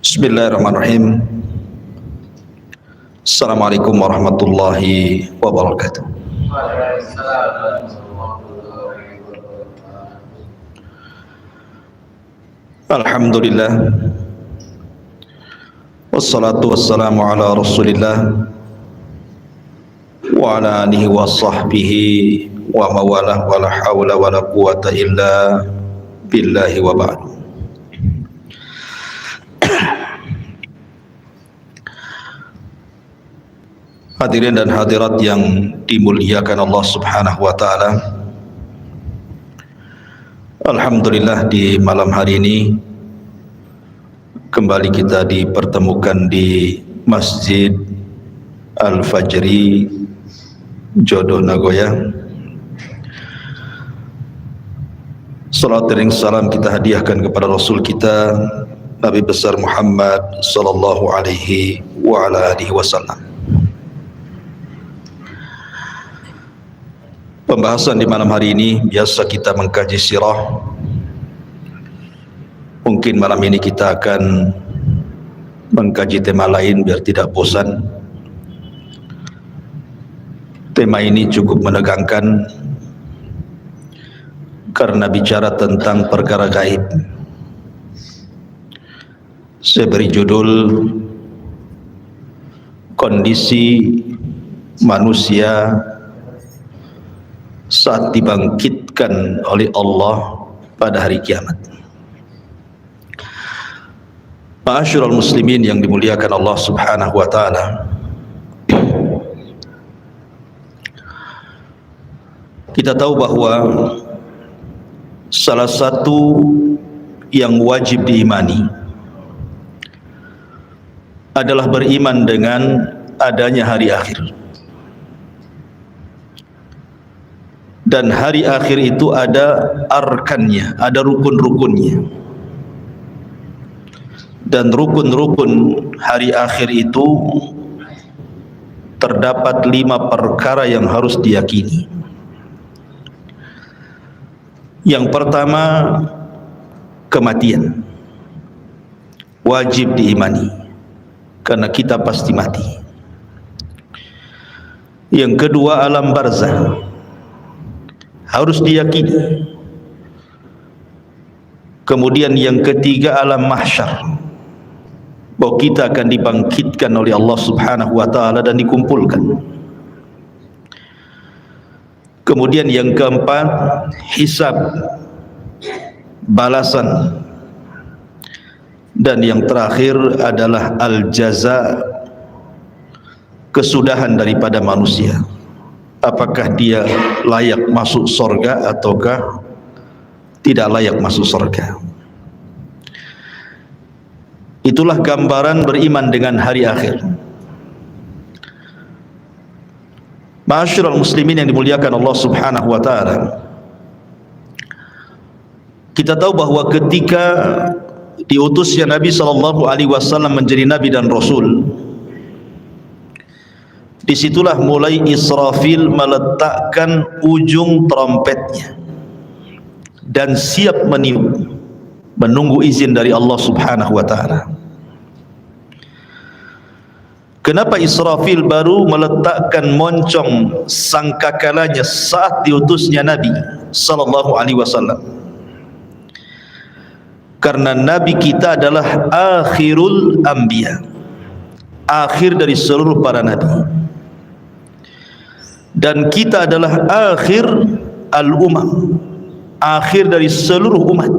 Bismillahirrahmanirrahim. Assalamualaikum warahmatullahi wabarakatuh. Alhamdulillah. Wassalatu wassalamu ala Rasulillah wa ala alihi wa sahbihi wa mawalah wa la hawla wa la quwata illa billahi wa ba'du. Hadirin dan hadirat yang dimuliakan Allah Subhanahu wa taala. Alhamdulillah, di malam hari ini kembali kita dipertemukan di Masjid Al-Fajri Jodoh Nagoya. Salat dan salam kita hadiahkan kepada Rasul kita Nabi besar Muhammad sallallahu alaihi wa ala alihi wasallam. Pembahasan di malam hari ini biasa kita mengkaji sirah. Mungkin malam ini kita akan mengkaji tema lain biar tidak bosan. Tema ini cukup menegangkan karena bicara tentang perkara gaib. Saya beri judul kondisi manusia saat dibangkitkan oleh Allah pada hari kiamat. Ma'asyiral muslimin yang dimuliakan Allah Subhanahu wa taala. Kita tahu bahwa salah satu yang wajib diimani adalah beriman dengan adanya hari akhir. Dan hari akhir itu ada arkannya, ada rukun-rukunnya. Dan rukun-rukun hari akhir itu terdapat 5 perkara yang harus diyakini. Yang pertama, kematian. Wajib diimani, karena kita pasti mati. Yang kedua, alam barzah. Harus diyakini. Kemudian yang ketiga, alam mahsyar, bahwa kita akan dibangkitkan oleh Allah Subhanahu wa taala dan dikumpulkan. Kemudian yang keempat, hisab, balasan. Dan yang terakhir adalah al-jaza, kesudahan daripada manusia. Apakah dia layak masuk surga ataukah tidak layak masuk surga. Itulah gambaran beriman dengan hari akhir. Ma'asyiral muslimin yang dimuliakan Allah Subhanahu wa taala. Kita tahu bahwa ketika diutusnya Nabi sallallahu alaihi wasallam menjadi nabi dan rasul, disitulah mulai Israfil meletakkan ujung trompetnya dan siap meniup, menunggu izin dari Allah Subhanahu wa taala. Kenapa Israfil baru meletakkan moncong sangkakalanya saat diutusnya Nabi sallallahu alaihi wasallam? Karena Nabi kita adalah akhirul anbiya, akhir dari seluruh para nabi. Dan kita adalah akhir al-umam, akhir dari seluruh umat.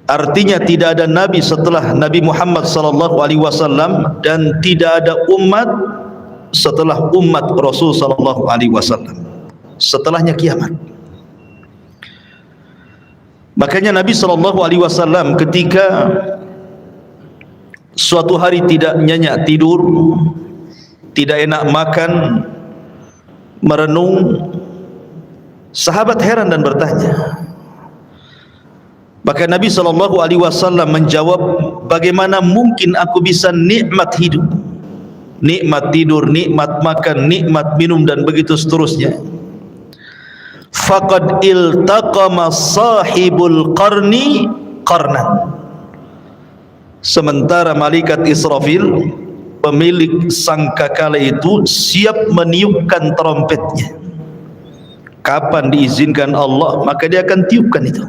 Artinya tidak ada nabi setelah Nabi Muhammad sallallahu alaihi wasallam dan tidak ada umat setelah umat Rasul sallallahu alaihi wasallam. Setelahnya kiamat. Makanya Nabi sallallahu alaihi wasallam ketika suatu hari tidak nyenyak tidur, tidak enak makan, merenung, sahabat heran dan bertanya. Maka Nabi sallallahu alaihi wasallam menjawab, bagaimana mungkin aku bisa nikmat hidup, nikmat tidur, nikmat makan, nikmat minum dan begitu seterusnya. Faqad iltaqama sahibul qarni qarnan. sementara malaikat Israfil, pemilik sangkakala itu, siap meniupkan trompetnya. Kapan diizinkan Allah, maka dia akan tiupkan itu.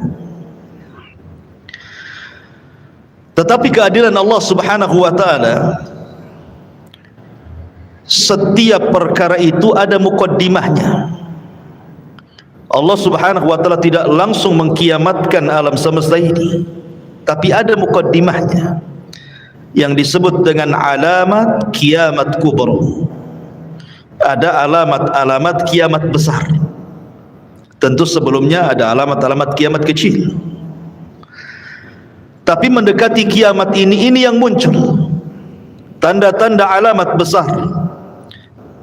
Tetapi keadilan Allah Subhanahu wa ta'ala, setiap perkara itu ada muqaddimahnya. Allah Subhanahu wa ta'ala tidak langsung mengkiamatkan alam semesta ini, tapi ada muqaddimahnya yang disebut dengan alamat kiamat kubra. Ada alamat-alamat kiamat besar. Tentu sebelumnya ada alamat-alamat kiamat kecil. Tapi mendekati kiamat ini yang muncul tanda-tanda alamat besar,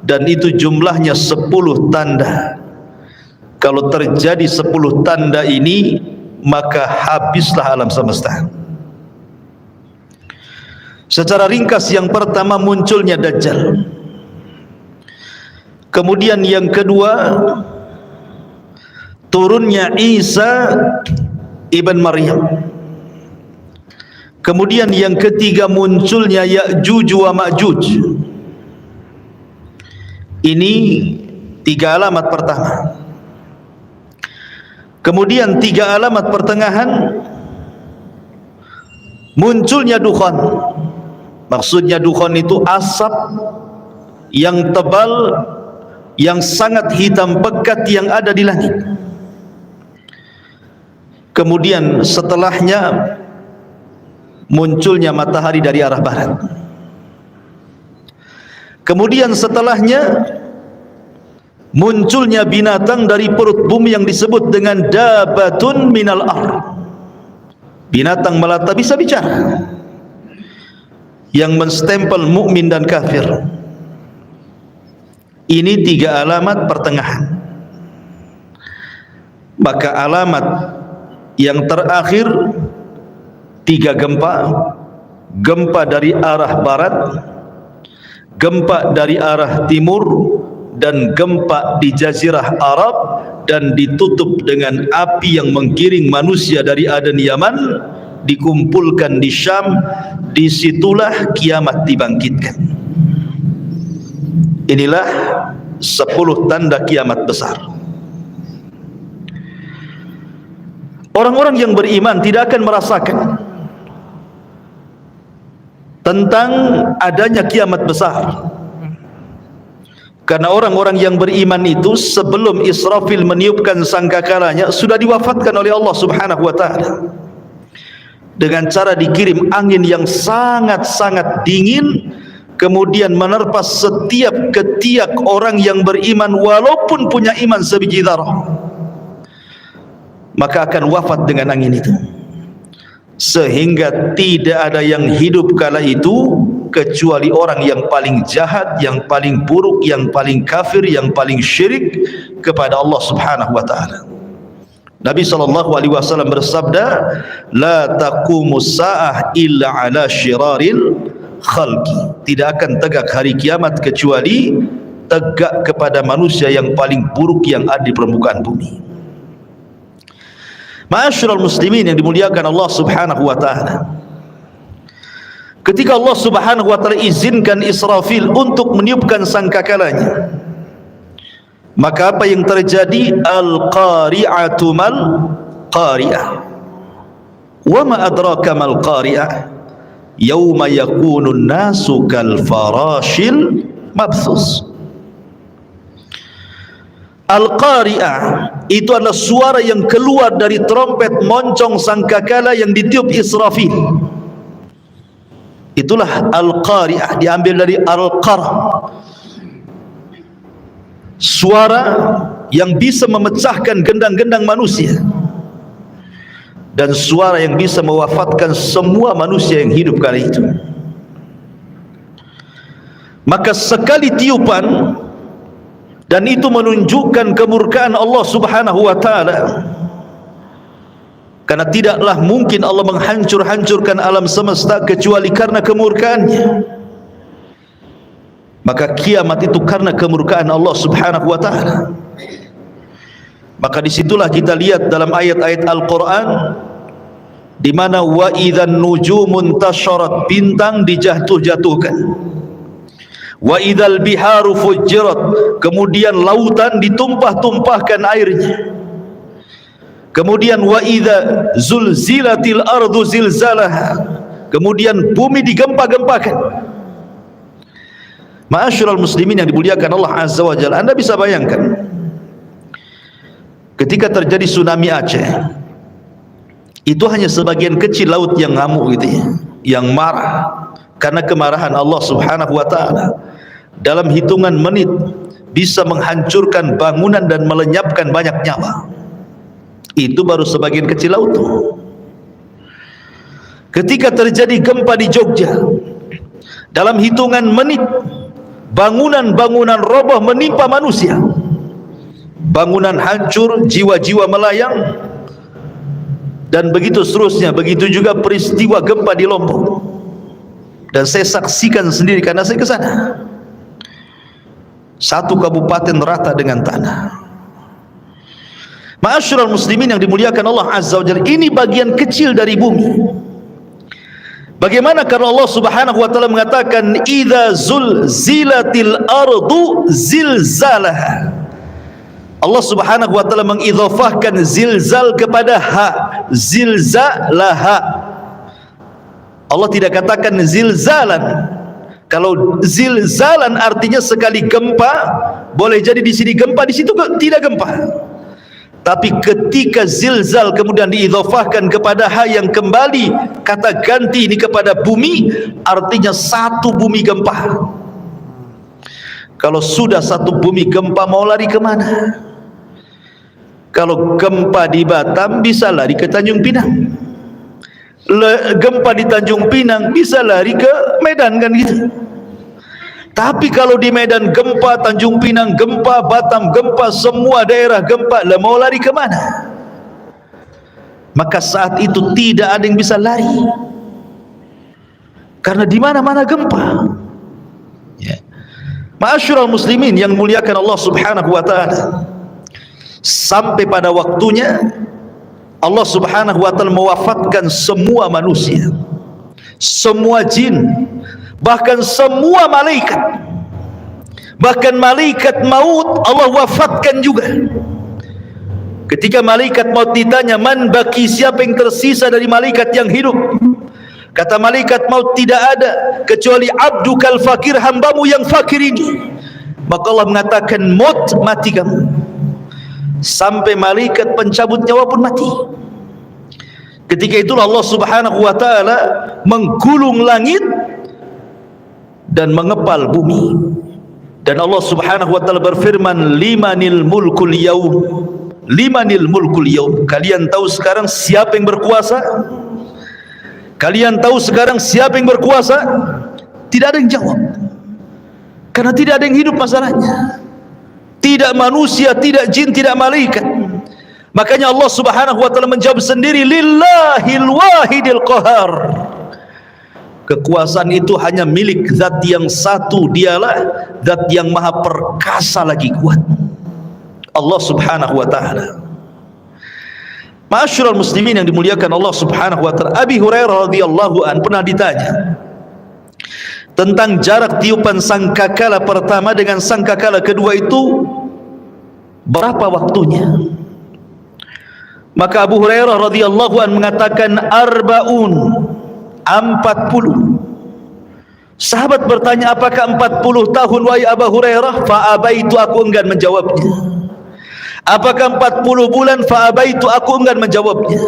dan itu jumlahnya 10 tanda. Kalau terjadi 10 tanda ini, maka habislah alam semesta. Secara ringkas, yang pertama munculnya Dajjal. Kemudian yang kedua, turunnya Isa ibn Maryam. Kemudian yang ketiga, munculnya Ya'juj wa Ma'juj. Ini 3 alamat pertama. Kemudian 3 alamat pertengahan, munculnya dukhan. Maksudnya dukhan itu asap yang tebal, yang sangat hitam pekat yang ada di langit. Kemudian setelahnya munculnya matahari dari arah barat. Kemudian setelahnya munculnya binatang dari perut bumi yang disebut dengan dabatun minal ar. Binatang melata bisa bicara, yang menstempel mukmin dan kafir. Ini 3 alamat pertengahan. Maka alamat yang terakhir, 3 gempa. Gempa dari arah barat, gempa dari arah timur, dan gempa di Jazirah Arab, dan ditutup dengan api yang menggiring manusia dari Aden Yaman, dikumpulkan di Syam. Disitulah kiamat dibangkitkan. Inilah 10 tanda kiamat besar. Orang-orang yang beriman tidak akan merasakan tentang adanya kiamat besar, karena orang-orang yang beriman itu sebelum Israfil meniupkan sangkakalanya sudah diwafatkan oleh Allah Subhanahu wa ta'ala dengan cara dikirim angin yang sangat-sangat dingin, kemudian menerpa setiap ketiak orang yang beriman walaupun punya iman sebiji zarah, maka akan wafat dengan angin itu. Sehingga tidak ada yang hidup kala itu kecuali orang yang paling jahat, yang paling buruk, yang paling kafir, yang paling syirik kepada Allah Subhanahu wa ta'ala. Nabi SAW bersabda, la taqumus sa'ah illa ala syiraril khalqi. Tidak akan tegak hari kiamat kecuali tegak kepada manusia yang paling buruk yang ada di permukaan bumi. Ma'asyiral muslimin yang dimuliakan Allah Subhanahu wa ta'ala, ketika Allah Subhanahu wa ta'ala izinkan Israfil untuk meniupkan sangkakalanya, maka apa yang terjadi? Al-qari'atu mal qari'ah. Wa ma adraka mal qari'ah? Yauma yakunun nasu kal farashil mabthus. Al-qari'ah itu adalah suara yang keluar dari trompet moncong sangkakala yang ditiup Israfil. Itulah al-qari'ah, diambil dari al-qar', suara yang bisa memecahkan gendang-gendang manusia, dan suara yang bisa mewafatkan semua manusia yang hidup kali itu. Maka sekali tiupan, dan itu menunjukkan kemurkaan Allah Subhanahu wa ta'ala, karena tidaklah mungkin Allah menghancur-hancurkan alam semesta kecuali karena kemurkaannya. Maka kiamat itu karena kemurkaan Allah Subhanahu wa ta'ala. Maka disitulah kita lihat dalam ayat-ayat Al-Quran, di mana wa idzan nujumun tasharat, bintang dijatuh-jatuhkan, wa idzal biharu fujirat, kemudian lautan ditumpah-tumpahkan airnya, kemudian wa idza zulzilatil ardu zilzalaha, kemudian bumi digempa-gempakan. Ma'asyiral muslimin yang dimuliakan Allah Azza wa Jalla, Anda bisa bayangkan ketika terjadi tsunami Aceh, itu hanya sebagian kecil laut yang ngamuk gitu ya, yang marah karena kemarahan Allah Subhanahu wa taala. Dalam hitungan menit bisa menghancurkan bangunan dan melenyapkan banyak nyawa. Itu baru sebagian kecil laut. Ketika terjadi gempa di Jogja, dalam hitungan menit bangunan-bangunan roboh menimpa manusia, bangunan hancur, jiwa-jiwa melayang, dan begitu seterusnya. Begitu juga peristiwa gempa di Lombok, dan saya saksikan sendiri karena saya ke sana. Satu kabupaten rata dengan tanah. Ma'asyiral muslimin yang dimuliakan Allah Azza wa Jalla, ini bagian kecil dari bumi. Bagaimana karena Allah Subhanahu wa taala mengatakan idza zulzilatil ardu zilzalaha. Allah Subhanahu wa taala mengidhafahkan zilzal kepada ha, zilzalaha. Allah tidak katakan zilzalan. Kalau zilzalan artinya sekali gempa, boleh jadi di sini gempa, di situ tidak gempa. Tapi ketika zilzal kemudian diidhafahkan kepada ha yang kembali kata ganti ini kepada bumi, artinya satu bumi gempa. Kalau sudah satu bumi gempa, mau lari kemana? Kalau gempa di Batam bisa lari ke Tanjung Pinang, gempa di Tanjung Pinang bisa lari ke Medan, kan gitu. Tapi kalau di Medan gempa, Tanjung Pinang gempa, Batam gempa, semua daerah gempa, lah mau lari kemana? Maka saat itu tidak ada yang bisa lari, karena di mana-mana gempa. Ya. Ma'asyiral muslimin yang muliakan Allah Subhanahu wa taala, sampai pada waktunya Allah Subhanahu wa taala mewafatkan semua manusia, semua jin, bahkan semua malaikat. Bahkan malaikat maut Allah wafatkan juga. Ketika malaikat maut ditanya, man baki, siapa yang tersisa dari malaikat yang hidup? Kata malaikat maut, tidak ada kecuali abdukal fakir, hambamu yang fakir ini. Maka Allah mengatakan, maut, mati kamu. Sampai malaikat pencabut nyawa pun mati. Ketika itulah Allah Subhanahu wa taala menggulung langit dan mengepal bumi. Dan Allah Subhanahu wa taala berfirman, limanil mulkul yaum, limanil mulkul yaum. Kalian tahu sekarang siapa yang berkuasa? Kalian tahu sekarang siapa yang berkuasa? Tidak ada yang jawab, karena tidak ada yang hidup masalahnya. Tidak manusia, tidak jin, tidak malaikat. Makanya Allah Subhanahu wa taala menjawab sendiri, lillahil wahidil qahar. Kekuasaan itu hanya milik zat yang satu, dialah zat yang maha perkasa lagi kuat, Allah Subhanahu wa taala. Ma'asyiral muslimin yang dimuliakan Allah Subhanahu wa taala, Abi Hurairah radhiyallahu an pernah ditanya tentang jarak tiupan sangkakala pertama dengan sangkakala kedua itu berapa waktunya. Maka Abu Hurairah radhiyallahu an mengatakan arba'un, 40. Sahabat bertanya, apakah 40 tahun wahai Abu Hurairah? Fa'abaitu, aku enggan menjawabnya. Apakah 40 bulan? Fa'abaitu, aku enggan menjawabnya.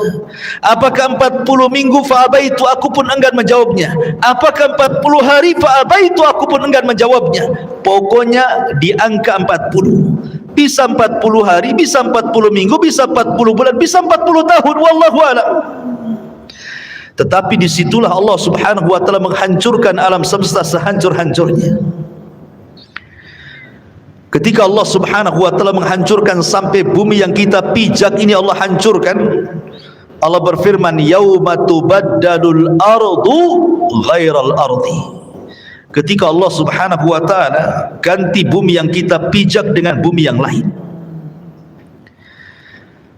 Apakah 40 minggu? Fa'abaitu, aku pun enggan menjawabnya. Apakah 40 hari? Fa'abaitu, aku pun enggan menjawabnya. Pokoknya di angka 40. Bisa 40 hari, bisa 40 minggu, bisa 40 bulan, bisa 40 tahun, wallahu a'lam. Tetapi disitulah Allah Subhanahu wa taala menghancurkan alam semesta sehancur-hancurnya. Ketika Allah Subhanahu wa taala menghancurkan sampai bumi yang kita pijak ini Allah hancurkan, Allah berfirman, yauma tubaddalul ardu ghairal ardi. Ketika Allah Subhanahu wa taala ganti bumi yang kita pijak dengan bumi yang lain.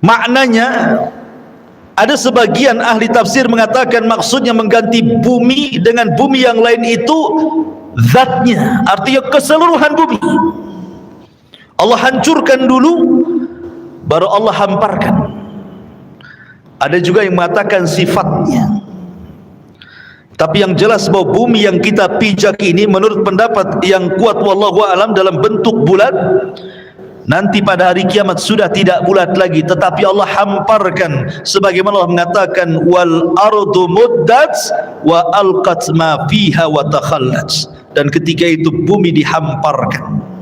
Maknanya Ada sebagian ahli tafsir mengatakan maksudnya mengganti bumi dengan bumi yang lain itu zatnya, artinya keseluruhan bumi. Allah hancurkan dulu, baru Allah hamparkan. Ada juga yang mengatakan sifatnya. Tapi yang jelas bahwa bumi yang kita pijak ini menurut pendapat yang kuat wallahu alam dalam bentuk bulat, nanti pada hari kiamat sudah tidak bulat lagi, tetapi Allah hamparkan sebagaimana Allah mengatakan wal ardu muddat wa alqat ma fiha wa takhallat. Dan ketika itu bumi dihamparkan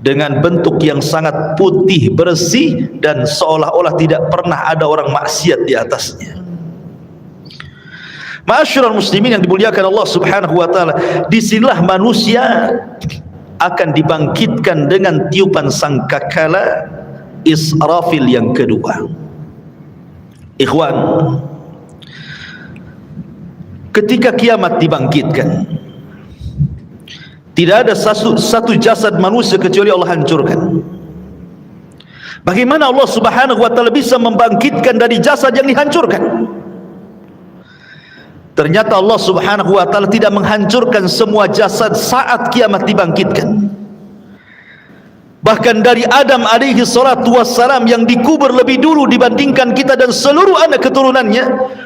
dengan bentuk yang sangat putih bersih dan seolah-olah tidak pernah ada orang maksiat di atasnya. Ma'asyiral muslimin yang dimuliakan Allah Subhanahu wa taala, disinilah manusia akan dibangkitkan dengan tiupan sangkakala Israfil yang kedua. Ikhwan, ketika kiamat dibangkitkan, tidak ada satu jasad manusia kecuali Allah hancurkan. Bagaimana Allah Subhanahu wa taala bisa membangkitkan dari jasad yang dihancurkan? Ternyata Allah Subhanahu wa taala tidak menghancurkan semua jasad saat kiamat dibangkitkan. Bahkan dari Adam alaihi salatu wassalam yang dikubur lebih dulu dibandingkan kita dan seluruh anak keturunannya,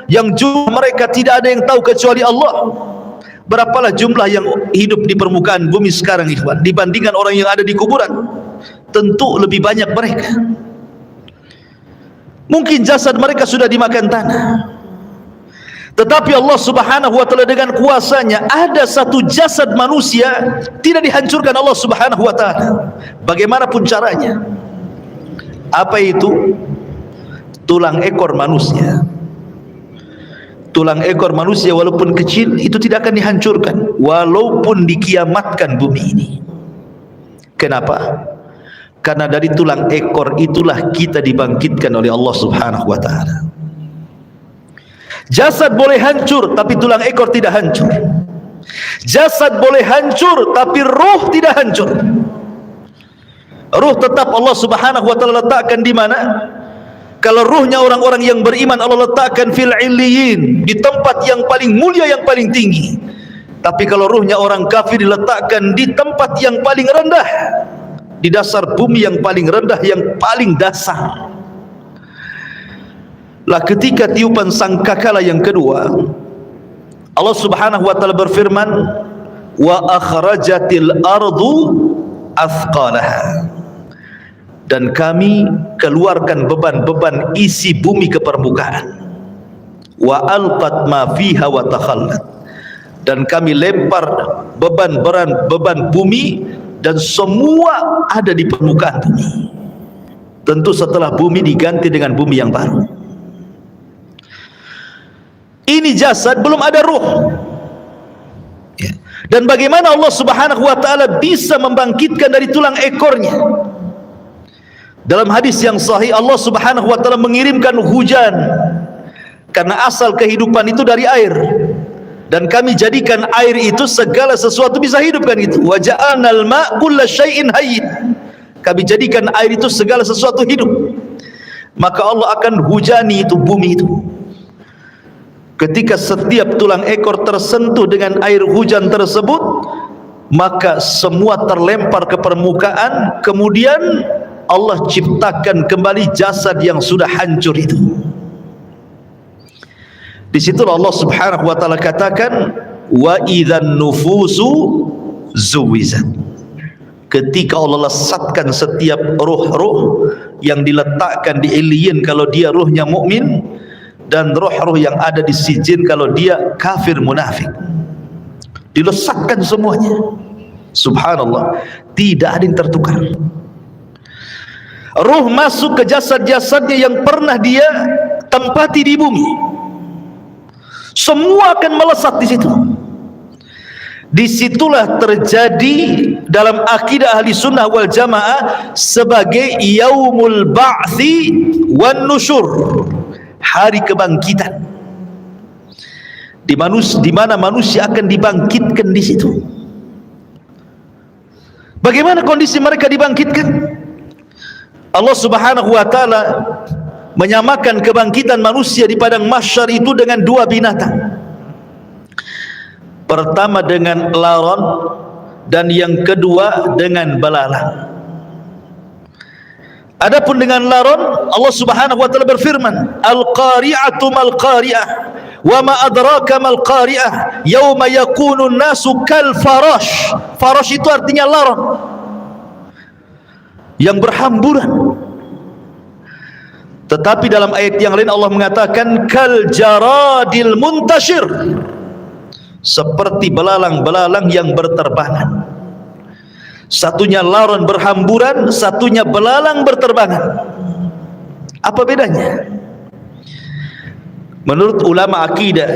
yang jumlah mereka tidak ada yang tahu kecuali Allah. Berapalah jumlah yang hidup di permukaan bumi sekarang, ikhwan, dibandingkan orang yang ada di kuburan? Tentu lebih banyak mereka. Mungkin jasad mereka sudah dimakan tanah, tetapi Allah Subhanahu wa taala dengan kuasanya ada satu jasad manusia tidak dihancurkan Allah Subhanahu wa taala. Bagaimanapun caranya. Apa itu? Tulang ekor manusia. Tulang ekor manusia walaupun kecil itu tidak akan dihancurkan walaupun dikiamatkan bumi ini. Kenapa? Karena dari tulang ekor itulah kita dibangkitkan oleh Allah Subhanahu wa taala. Jasad boleh hancur tapi tulang ekor tidak hancur. Jasad boleh hancur tapi ruh tidak hancur. Ruh tetap Allah Subhanahu wa taala letakkan di mana? Kalau ruhnya orang-orang yang beriman Allah letakkan fil illiyin, di tempat yang paling mulia, yang paling tinggi. Tapi kalau ruhnya orang kafir diletakkan di tempat yang paling rendah, di dasar bumi yang paling rendah, yang paling dasar. Lah ketika tiupan sangkakala yang kedua, Allah Subhanahu wa taala berfirman, wa akhrajatil ardu athqalaha, dan kami keluarkan beban-beban isi bumi ke permukaan. Wa alqat ma fiha wa takhallat, dan kami lempar beban bumi dan semua ada di permukaan bumi. Tentu setelah bumi diganti dengan bumi yang baru. Ini jasad, belum ada ruh. Dan bagaimana Allah Subhanahu wa taala bisa membangkitkan dari tulang ekornya? Dalam hadis yang sahih Allah Subhanahu wa taala mengirimkan hujan, karena asal kehidupan itu dari air, dan kami jadikan air itu segala sesuatu bisa hidup, kan itu. Wa ja'alnal ma' kulla syai'in hayyin, kami jadikan air itu segala sesuatu hidup. Maka Allah akan hujani itu bumi itu. Ketika setiap tulang ekor tersentuh dengan air hujan tersebut, maka semua terlempar ke permukaan. Kemudian Allah ciptakan kembali jasad yang sudah hancur itu. Di situ Allah Subhanahu wa taala katakan, wa idzan nufusu zuwizat. Ketika Allah lesatkan setiap ruh-ruh yang diletakkan di illiyin kalau dia ruhnya mukmin, dan roh-roh yang ada di sijin kalau dia kafir munafik, dilesatkan semuanya. Subhanallah, tidak ada yang tertukar. Ruh masuk ke jasad-jasadnya yang pernah dia tempati di bumi, semua akan melesat di situ. Disitulah terjadi dalam akidah ahli sunnah wal jamaah sebagai yaumul ba'thi wan nusyur, hari kebangkitan, di mana manusia akan dibangkitkan di situ. Bagaimana kondisi mereka dibangkitkan? Allah Subhanahu wa taala menyamakan kebangkitan manusia di padang mahsyar itu dengan dua binatang. Pertama dengan laron, dan yang kedua dengan belalang. Adapun dengan laron, Allah Subhanahu wa taala berfirman, Al-qari'atu mal qari'ah, wa ma adraka mal qari'ah, yauma yakunu an-nasu kal farash. Farash itu artinya laron yang berhamburan. Tetapi dalam ayat yang lain Allah mengatakan kal jaradil muntashir, seperti belalang-belalang yang berterbangan. Satunya laron berhamburan, satunya belalang berterbangan. Apa bedanya? Menurut ulama akidah,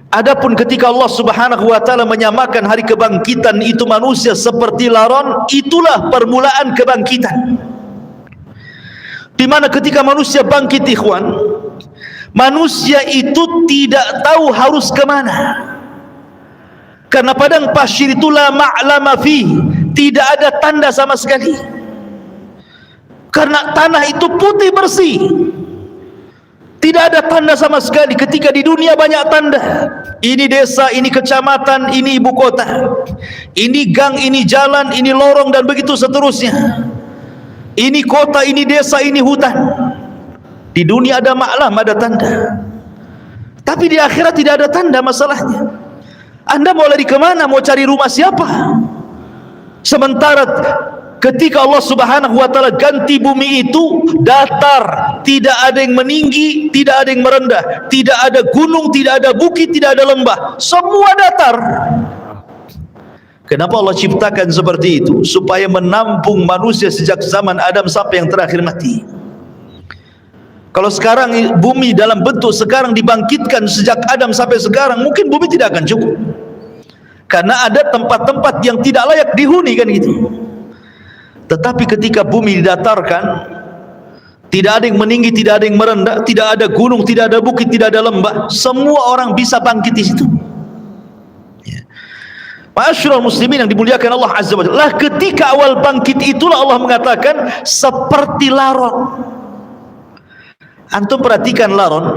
adapun ketika Allah Subhanahu wa taala menyamakan hari kebangkitan itu manusia seperti laron, itulah permulaan kebangkitan. Di mana ketika manusia bangkit, ikhwan, manusia itu tidak tahu harus kemana. Karena padang pasir itu la ma'lama fi, tidak ada tanda sama sekali. Karena tanah itu putih bersih, tidak ada tanda sama sekali. Ketika di dunia banyak tanda, ini desa, ini kecamatan, ini ibu kota, ini gang, ini jalan, ini lorong, dan begitu seterusnya. Ini kota, ini desa, ini hutan. Di dunia ada maklam, ada tanda. Tapi di akhirat tidak ada tanda. Masalahnya, Anda mau lari kemana? Mau cari rumah siapa? Sementara ketika Allah Subhanahu wa taala ganti bumi itu datar, tidak ada yang meninggi, tidak ada yang merendah, tidak ada gunung, tidak ada bukit, tidak ada lembah, semua datar. Kenapa Allah ciptakan seperti itu? Supaya menampung manusia sejak zaman Adam sampai yang terakhir mati. Kalau sekarang bumi dalam bentuk sekarang dibangkitkan sejak Adam sampai sekarang, mungkin bumi tidak akan cukup. Karena ada tempat-tempat yang tidak layak dihuni, kan gitu. Tetapi ketika bumi didatarkan, tidak ada yang meninggi, tidak ada yang merendah, tidak ada gunung, tidak ada bukit, tidak ada lembah, semua orang bisa bangkit di situ. Ma'asyiral muslimin yang dimuliakan Allah Azza wa Jalla, ketika awal bangkit itulah Allah mengatakan seperti laron. Antum perhatikan laron,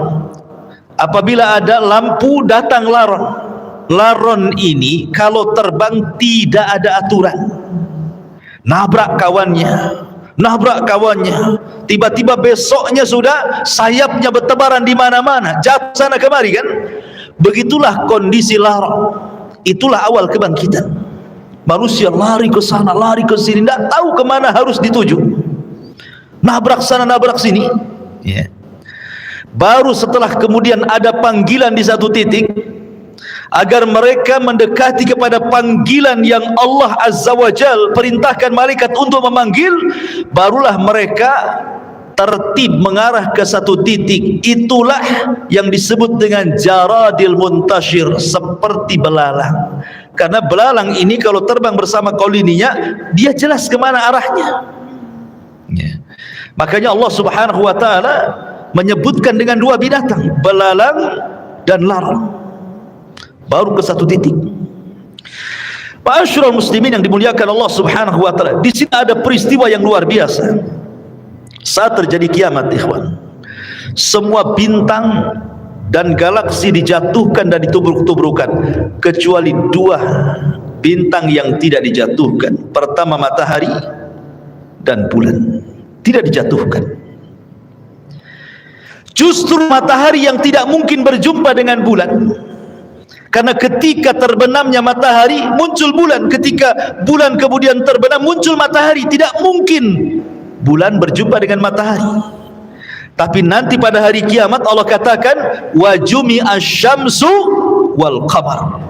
apabila ada lampu datang laron. Laron ini kalau terbang tidak ada aturan. Nabrak kawannya, tiba-tiba besoknya sudah sayapnya bertebaran di mana-mana, jatuh sana kemari, kan? Begitulah kondisi laron. Itulah awal kebangkitan. Manusia lari ke sana, lari ke sini, tidak tahu kemana harus dituju. Nabrak sana, nabrak sini. Ya. Baru setelah kemudian ada panggilan di satu titik, agar mereka mendekati kepada panggilan yang Allah Azza wa Jal perintahkan malaikat untuk memanggil, barulah mereka tertib mengarah ke satu titik. Itulah yang disebut dengan jaradil muntashir, seperti belalang. Karena belalang ini kalau terbang bersama koloninya, dia jelas kemana arahnya. Ya. Makanya Allah Subhanahu wa taala menyebutkan dengan dua binatang, belalang dan laron, baru ke satu titik. Ma'asyiral muslimin yang dimuliakan Allah Subhanahu wa taala, di sini ada peristiwa yang luar biasa. Saat terjadi kiamat, ikhwan, semua bintang dan galaksi dijatuhkan dan ditubruk-tubrukan, kecuali dua bintang yang tidak dijatuhkan. Pertama matahari dan bulan tidak dijatuhkan. Justru matahari yang tidak mungkin berjumpa dengan bulan. Karena ketika terbenamnya matahari muncul bulan, ketika bulan kemudian terbenam muncul matahari. Tidak mungkin bulan berjumpa dengan matahari. Tapi nanti pada hari kiamat Allah katakan wa jumi'asy syamsu wal qamar.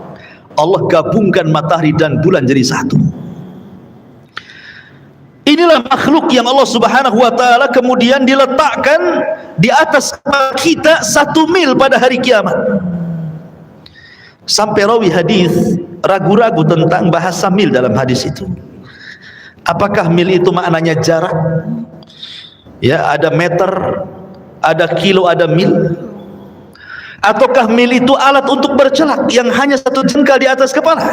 Allah gabungkan matahari dan bulan jadi satu. Inilah makhluk yang Allah Subhanahu wa taala kemudian diletakkan di atas kita 1 mil pada hari kiamat. Sampai rawi hadis ragu-ragu tentang bahasa mil dalam hadis itu. Apakah mil itu maknanya jarak? Ya, ada meter, ada kilo, ada mil. Ataukah mil itu alat untuk bercelak yang hanya 1 jengkal di atas kepala?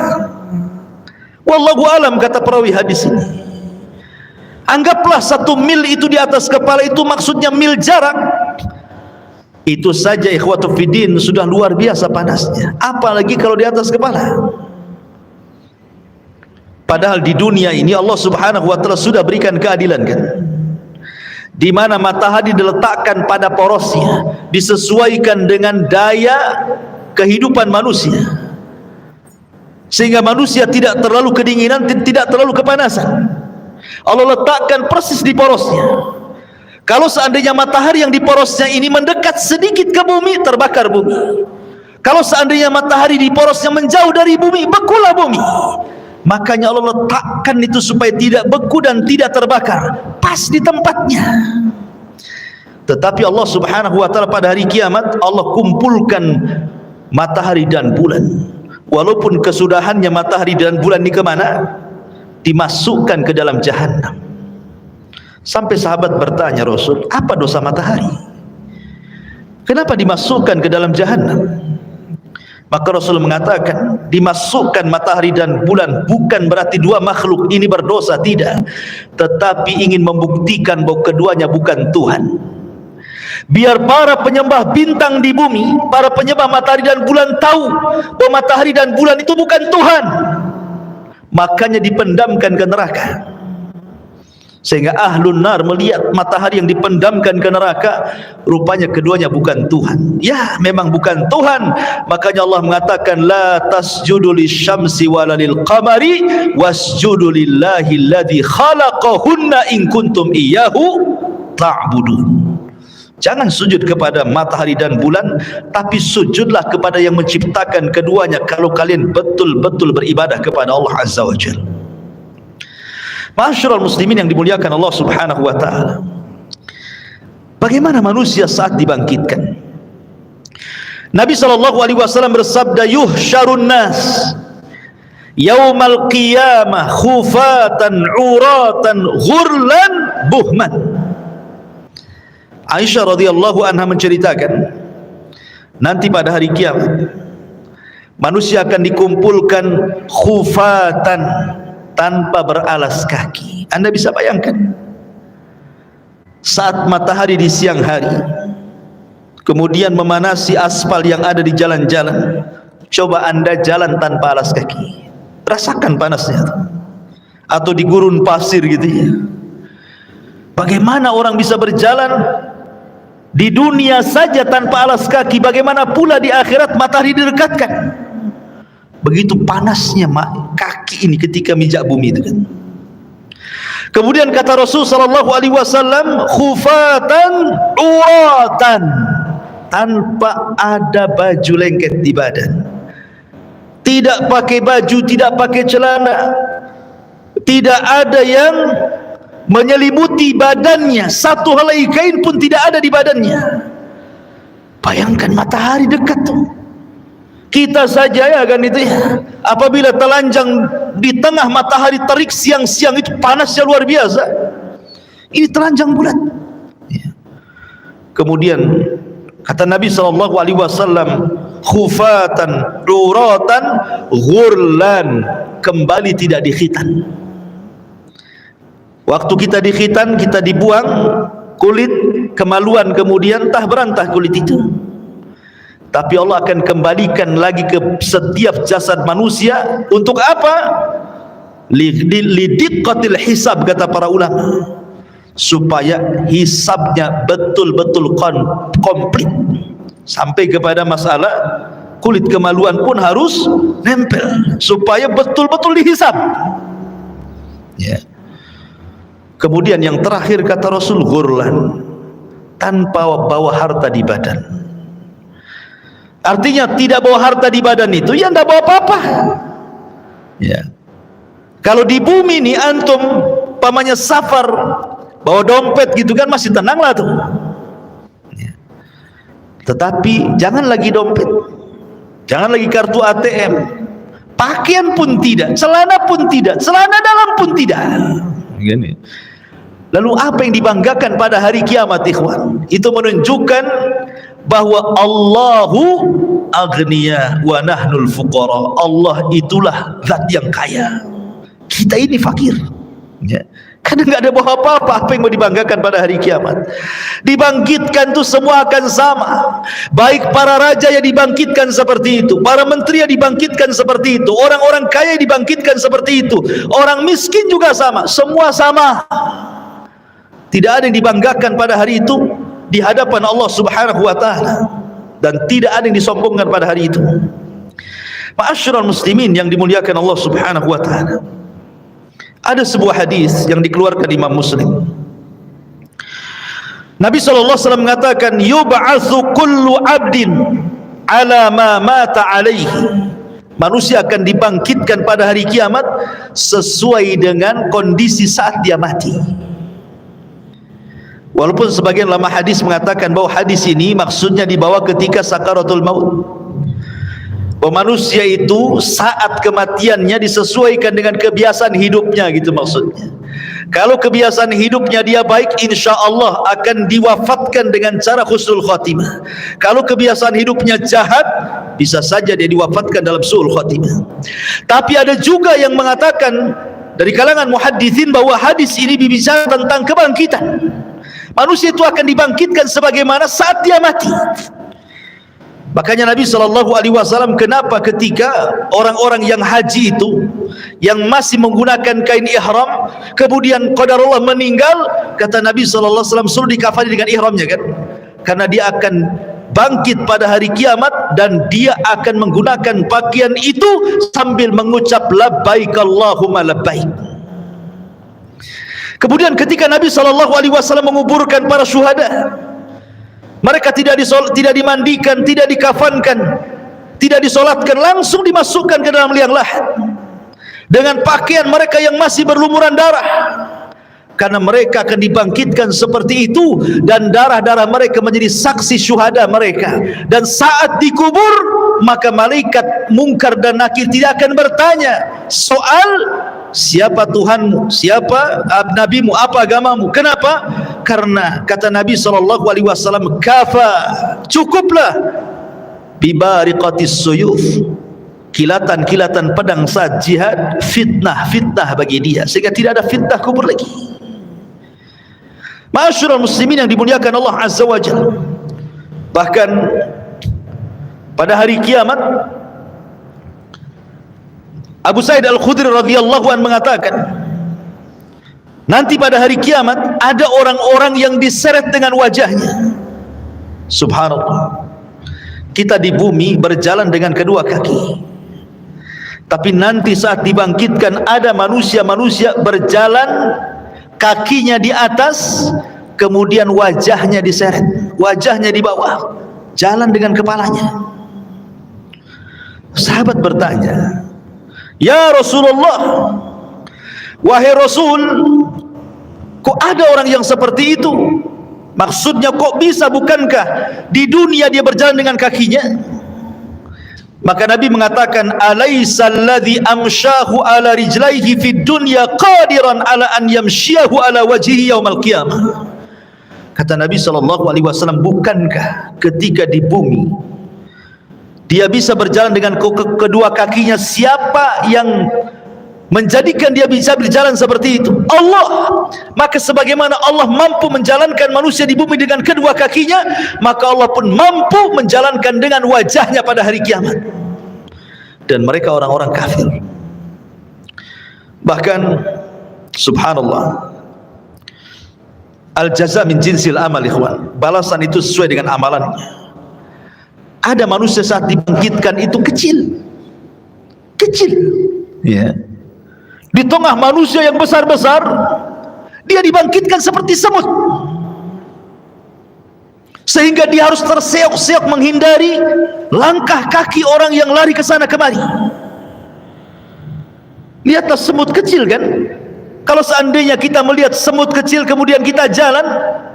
Wallahu alam, kata perawi hadis ini. Anggaplah 1 mil itu di atas kepala itu maksudnya mil jarak. Itu saja ikhwatu fiddin sudah luar biasa panasnya, apalagi kalau di atas kepala. Padahal di dunia ini Allah Subhanahu wa taala sudah berikan keadilan kan, di mana matahari diletakkan pada porosnya, disesuaikan dengan daya kehidupan manusia, sehingga manusia tidak terlalu kedinginan, tidak terlalu kepanasan. Allah letakkan persis di porosnya. Kalau seandainya matahari yang di porosnya ini mendekat sedikit ke bumi, terbakar bumi. Kalau seandainya matahari di porosnya menjauh dari bumi, bekulah bumi. Makanya Allah letakkan itu supaya tidak beku dan tidak terbakar, pas di tempatnya. Tetapi Allah Subhanahu wa taala pada hari kiamat Allah kumpulkan matahari dan bulan. Walaupun kesudahannya matahari dan bulan ini kemana? Dimasukkan ke dalam jahannam. Sampai sahabat bertanya, Rasul, apa dosa matahari? Kenapa dimasukkan ke dalam jahannam? Maka Rasul mengatakan, dimasukkan matahari dan bulan bukan berarti dua makhluk ini berdosa, tidak, tetapi ingin membuktikan bahwa keduanya bukan Tuhan. Biar para penyembah bintang di bumi, para penyembah matahari dan bulan tahu bahwa matahari dan bulan itu bukan Tuhan. Makanya dipendamkan ke neraka, sehingga ahlun nar melihat matahari yang dipendamkan ke neraka, rupanya keduanya bukan Tuhan. Ya, memang bukan Tuhan. Makanya Allah mengatakan, la tasjudu lisyamsi wala lilqamari wasjudu lillahi alladhi khalaqahunna in kuntum iyyahu ta'budun. Jangan sujud kepada matahari dan bulan, tapi sujudlah kepada yang menciptakan keduanya kalau kalian betul-betul beribadah kepada Allah Azza wa Jalla. Ma'asyiral muslimin yang dimuliakan Allah Subhanahu wa taala. Bagaimana manusia saat dibangkitkan? Nabi sallallahu alaihi wasallam bersabda, yuhsyarun nas yaumal qiyamah khufatan uratan ghurlan buhman. Aisyah radhiyallahu anha menceritakan, nanti pada hari kiamat manusia akan dikumpulkan khufatan, tanpa beralas kaki. Anda bisa bayangkan saat matahari di siang hari kemudian memanasi aspal yang ada di jalan-jalan. Coba Anda jalan tanpa alas kaki, rasakan panasnya. Atau di gurun pasir gitu ya. Bagaimana orang bisa berjalan di dunia saja tanpa alas kaki, bagaimana pula di akhirat matahari direkatkan? Begitu panasnya kaki ini ketika mijak bumi itu kan. Kemudian kata Rasul sallallahu alaihi wasallam, khufatan uratan, tanpa ada baju lengket di badan. Tidak pakai baju, tidak pakai celana. Tidak ada yang menyelimuti badannya, satu helai kain pun tidak ada di badannya. Bayangkan matahari dekat tuh. Kita saja ya kan itu ya, apabila telanjang di tengah matahari terik siang-siang itu panasnya luar biasa. Ini telanjang bulat ya. Kemudian kata Nabi SAW, khufatan uratan ghurlan, kembali tidak dikhitan. Waktu kita dikhitan, kita dibuang kulit, kemaluan, kemudian entah berantah kulit itu. Tapi Allah akan kembalikan lagi ke setiap jasad manusia. Untuk apa? Lidiqqatil hisab, kata para ulama, supaya hisabnya betul-betul komplit, sampai kepada masalah kulit kemaluan pun harus nempel, supaya betul-betul dihisab ya. Kemudian yang terakhir kata Rasul, ghurlan, tanpa bawa harta di badan. Artinya tidak bawa harta di badan itu ya tidak bawa apa-apa ya. Kalau di bumi ini antum pamannya safar bawa dompet gitu kan masih tenang lah tuh ya. Tetapi jangan lagi dompet, jangan lagi kartu ATM, pakaian pun tidak, celana pun tidak, celana dalam pun tidak gini. Lalu apa yang dibanggakan pada hari kiamat ikhwan? Itu menunjukkan bahwa Allahu aghniya wa nahnul fuqara. Allah itulah zat yang kaya, kita ini fakir ya. Karena nggak ada bawa apa-apa. Apa yang mau dibanggakan pada hari kiamat? Dibangkitkan tuh semua akan sama. Baik para raja yang dibangkitkan seperti itu, para menteri yang dibangkitkan seperti itu, orang-orang kaya yang dibangkitkan seperti itu, orang miskin juga sama. Semua sama. Tidak ada yang dibanggakan pada hari itu di hadapan Allah Subhanahu wa taala, dan tidak ada yang disombongkan pada hari itu. Ma'asyiral muslimin yang dimuliakan Allah Subhanahu wa taala. Ada sebuah hadis yang dikeluarkan Imam Muslim. Nabi SAW mengatakan, yub'atsu kullu 'abdin 'ala ma mata 'alaihi. Manusia akan dibangkitkan pada hari kiamat sesuai dengan kondisi saat dia mati. Walaupun sebagian ulama hadis mengatakan bahwa hadis ini maksudnya dibawa ketika sakaratul maut. Bahwa manusia itu saat kematiannya disesuaikan dengan kebiasaan hidupnya, gitu maksudnya. Kalau kebiasaan hidupnya dia baik, insya Allah akan diwafatkan dengan cara husnul khatimah. Kalau kebiasaan hidupnya jahat, bisa saja dia diwafatkan dalam su'ul khatimah. Tapi ada juga yang mengatakan dari kalangan muhaddithin bahwa hadis ini berbicara tentang kebangkitan. Manusia itu akan dibangkitkan sebagaimana saat dia mati. Makanya Nabi SAW, kenapa ketika orang-orang yang haji itu, yang masih menggunakan kain ihram, kemudian qadarullah meninggal, kata Nabi SAW, suruh dikafani dengan ihramnya kan? Karena dia akan bangkit pada hari kiamat, dan dia akan menggunakan pakaian itu sambil mengucap labbaik Allahumma labbaik. Kemudian ketika Nabi SAW menguburkan para syuhada, mereka tidak dimandikan, tidak dikafankan, tidak disolatkan, langsung dimasukkan ke dalam liang lahat dengan pakaian mereka yang masih berlumuran darah, karena mereka akan dibangkitkan seperti itu, dan darah-darah mereka menjadi saksi syuhada mereka. Dan saat dikubur, maka malaikat Munkar dan Nakir tidak akan bertanya soal siapa Tuhanmu, siapa nabimu, apa agamamu. Kenapa? Karena kata Nabi SAW, kafa, cukuplah, bibariqatis suyuf, kilatan-kilatan pedang saat jihad, fitnah bagi dia, sehingga tidak ada fitnah kubur lagi. Ma'asyiral muslimin yang dimuliakan Allah Azza wa Jalla. Bahkan pada hari kiamat, Abu Sa'id Al-Khudri radhiyallahu anhu mengatakan, nanti pada hari kiamat ada orang-orang yang diseret dengan wajahnya. Subhanallah. Kita di bumi berjalan dengan kedua kaki, tapi nanti saat dibangkitkan ada manusia-manusia berjalan kakinya di atas, kemudian wajahnya diseret, wajahnya di bawah, jalan dengan kepalanya. Sahabat bertanya, ya Rasulullah, wahai Rasul, kok ada orang yang seperti itu? Maksudnya kok bisa, bukankah di dunia dia berjalan dengan kakinya? Maka Nabi mengatakan, alaysa alladhi amshahu ala rijlaihi fid dunya qadiran ala an yamshiyahu ala wajhihi yaumal qiyamah. Kata Nabi SAW, bukankah ketika di bumi dia bisa berjalan dengan kedua kakinya? Siapa yang menjadikan dia bisa berjalan seperti itu? Allah. Maka sebagaimana Allah mampu menjalankan manusia di bumi dengan kedua kakinya, maka Allah pun mampu menjalankan dengan wajahnya pada hari kiamat. Dan mereka orang-orang kafir. Bahkan subhanallah, al-jaza min jinsil amal, ikhwan. Balasan itu sesuai dengan amalannya. Ada manusia saat dibangkitkan itu kecil, ya. Di tengah manusia yang besar-besar, dia dibangkitkan seperti semut, sehingga dia harus terseok-seok menghindari langkah kaki orang yang lari ke sana kemari. Lihatlah semut kecil kan. Kalau seandainya kita melihat semut kecil kemudian kita jalan,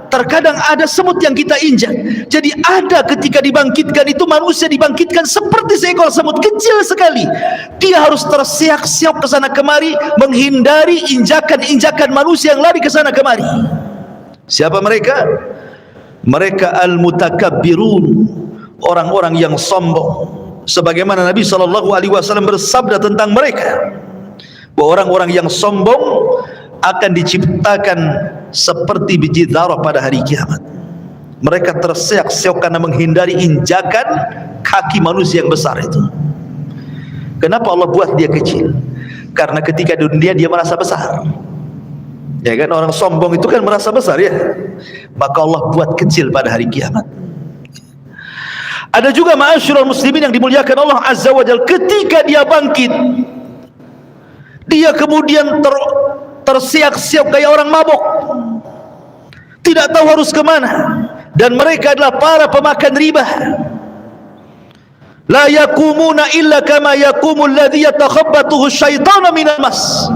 terkadang ada semut yang kita injak. Jadi ada ketika dibangkitkan itu, manusia dibangkitkan seperti seekor semut kecil sekali. Dia harus terseok-seok ke sana kemari menghindari injakan-injakan manusia yang lari ke sana kemari. Siapa mereka? Mereka al-mutakabbirun, orang-orang yang sombong. Sebagaimana Nabi SAW bersabda tentang mereka, bahwa orang-orang yang sombong akan diciptakan seperti biji zarah pada hari kiamat. Mereka terseok-seok karena menghindari injakan kaki manusia yang besar itu. Kenapa Allah buat dia kecil? Karena ketika di dunia dia merasa besar. Ya kan, orang sombong itu kan merasa besar ya. Maka Allah buat kecil pada hari kiamat. Ada juga ma'asyiral muslimin yang dimuliakan Allah Azza wa Jalla, ketika dia bangkit, dia kemudian tersiak-siak kayak orang mabuk, tidak tahu harus kemana. Dan mereka adalah para pemakan riba. La yakumuna illa kama yakumul ladzi yatakhabbathu syaitanu minal mas.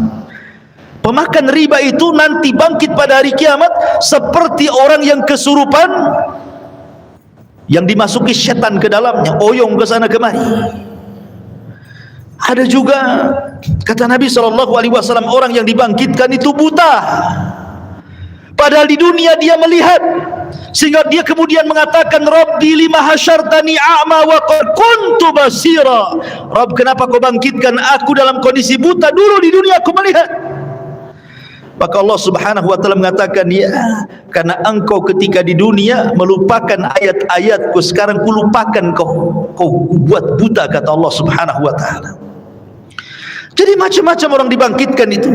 Pemakan riba itu nanti bangkit pada hari kiamat seperti orang yang kesurupan, yang dimasuki setan ke dalamnya, oyong ke sana kemari. Ada juga kata Nabi SAW, orang yang dibangkitkan itu buta, padahal di dunia dia melihat, sehingga dia kemudian mengatakan, Rabbi lima hasyartani a'ma wa qad kuntu basira. Rabb, kenapa kau bangkitkan aku dalam kondisi buta? Dulu di dunia aku melihat. Maka Allah Subhanahu wa taala mengatakan, ya, karena engkau ketika di dunia melupakan ayat-ayatku, sekarang kulupakan kau buat buta, kata Allah Subhanahu wa taala. Jadi macam-macam orang dibangkitkan itu.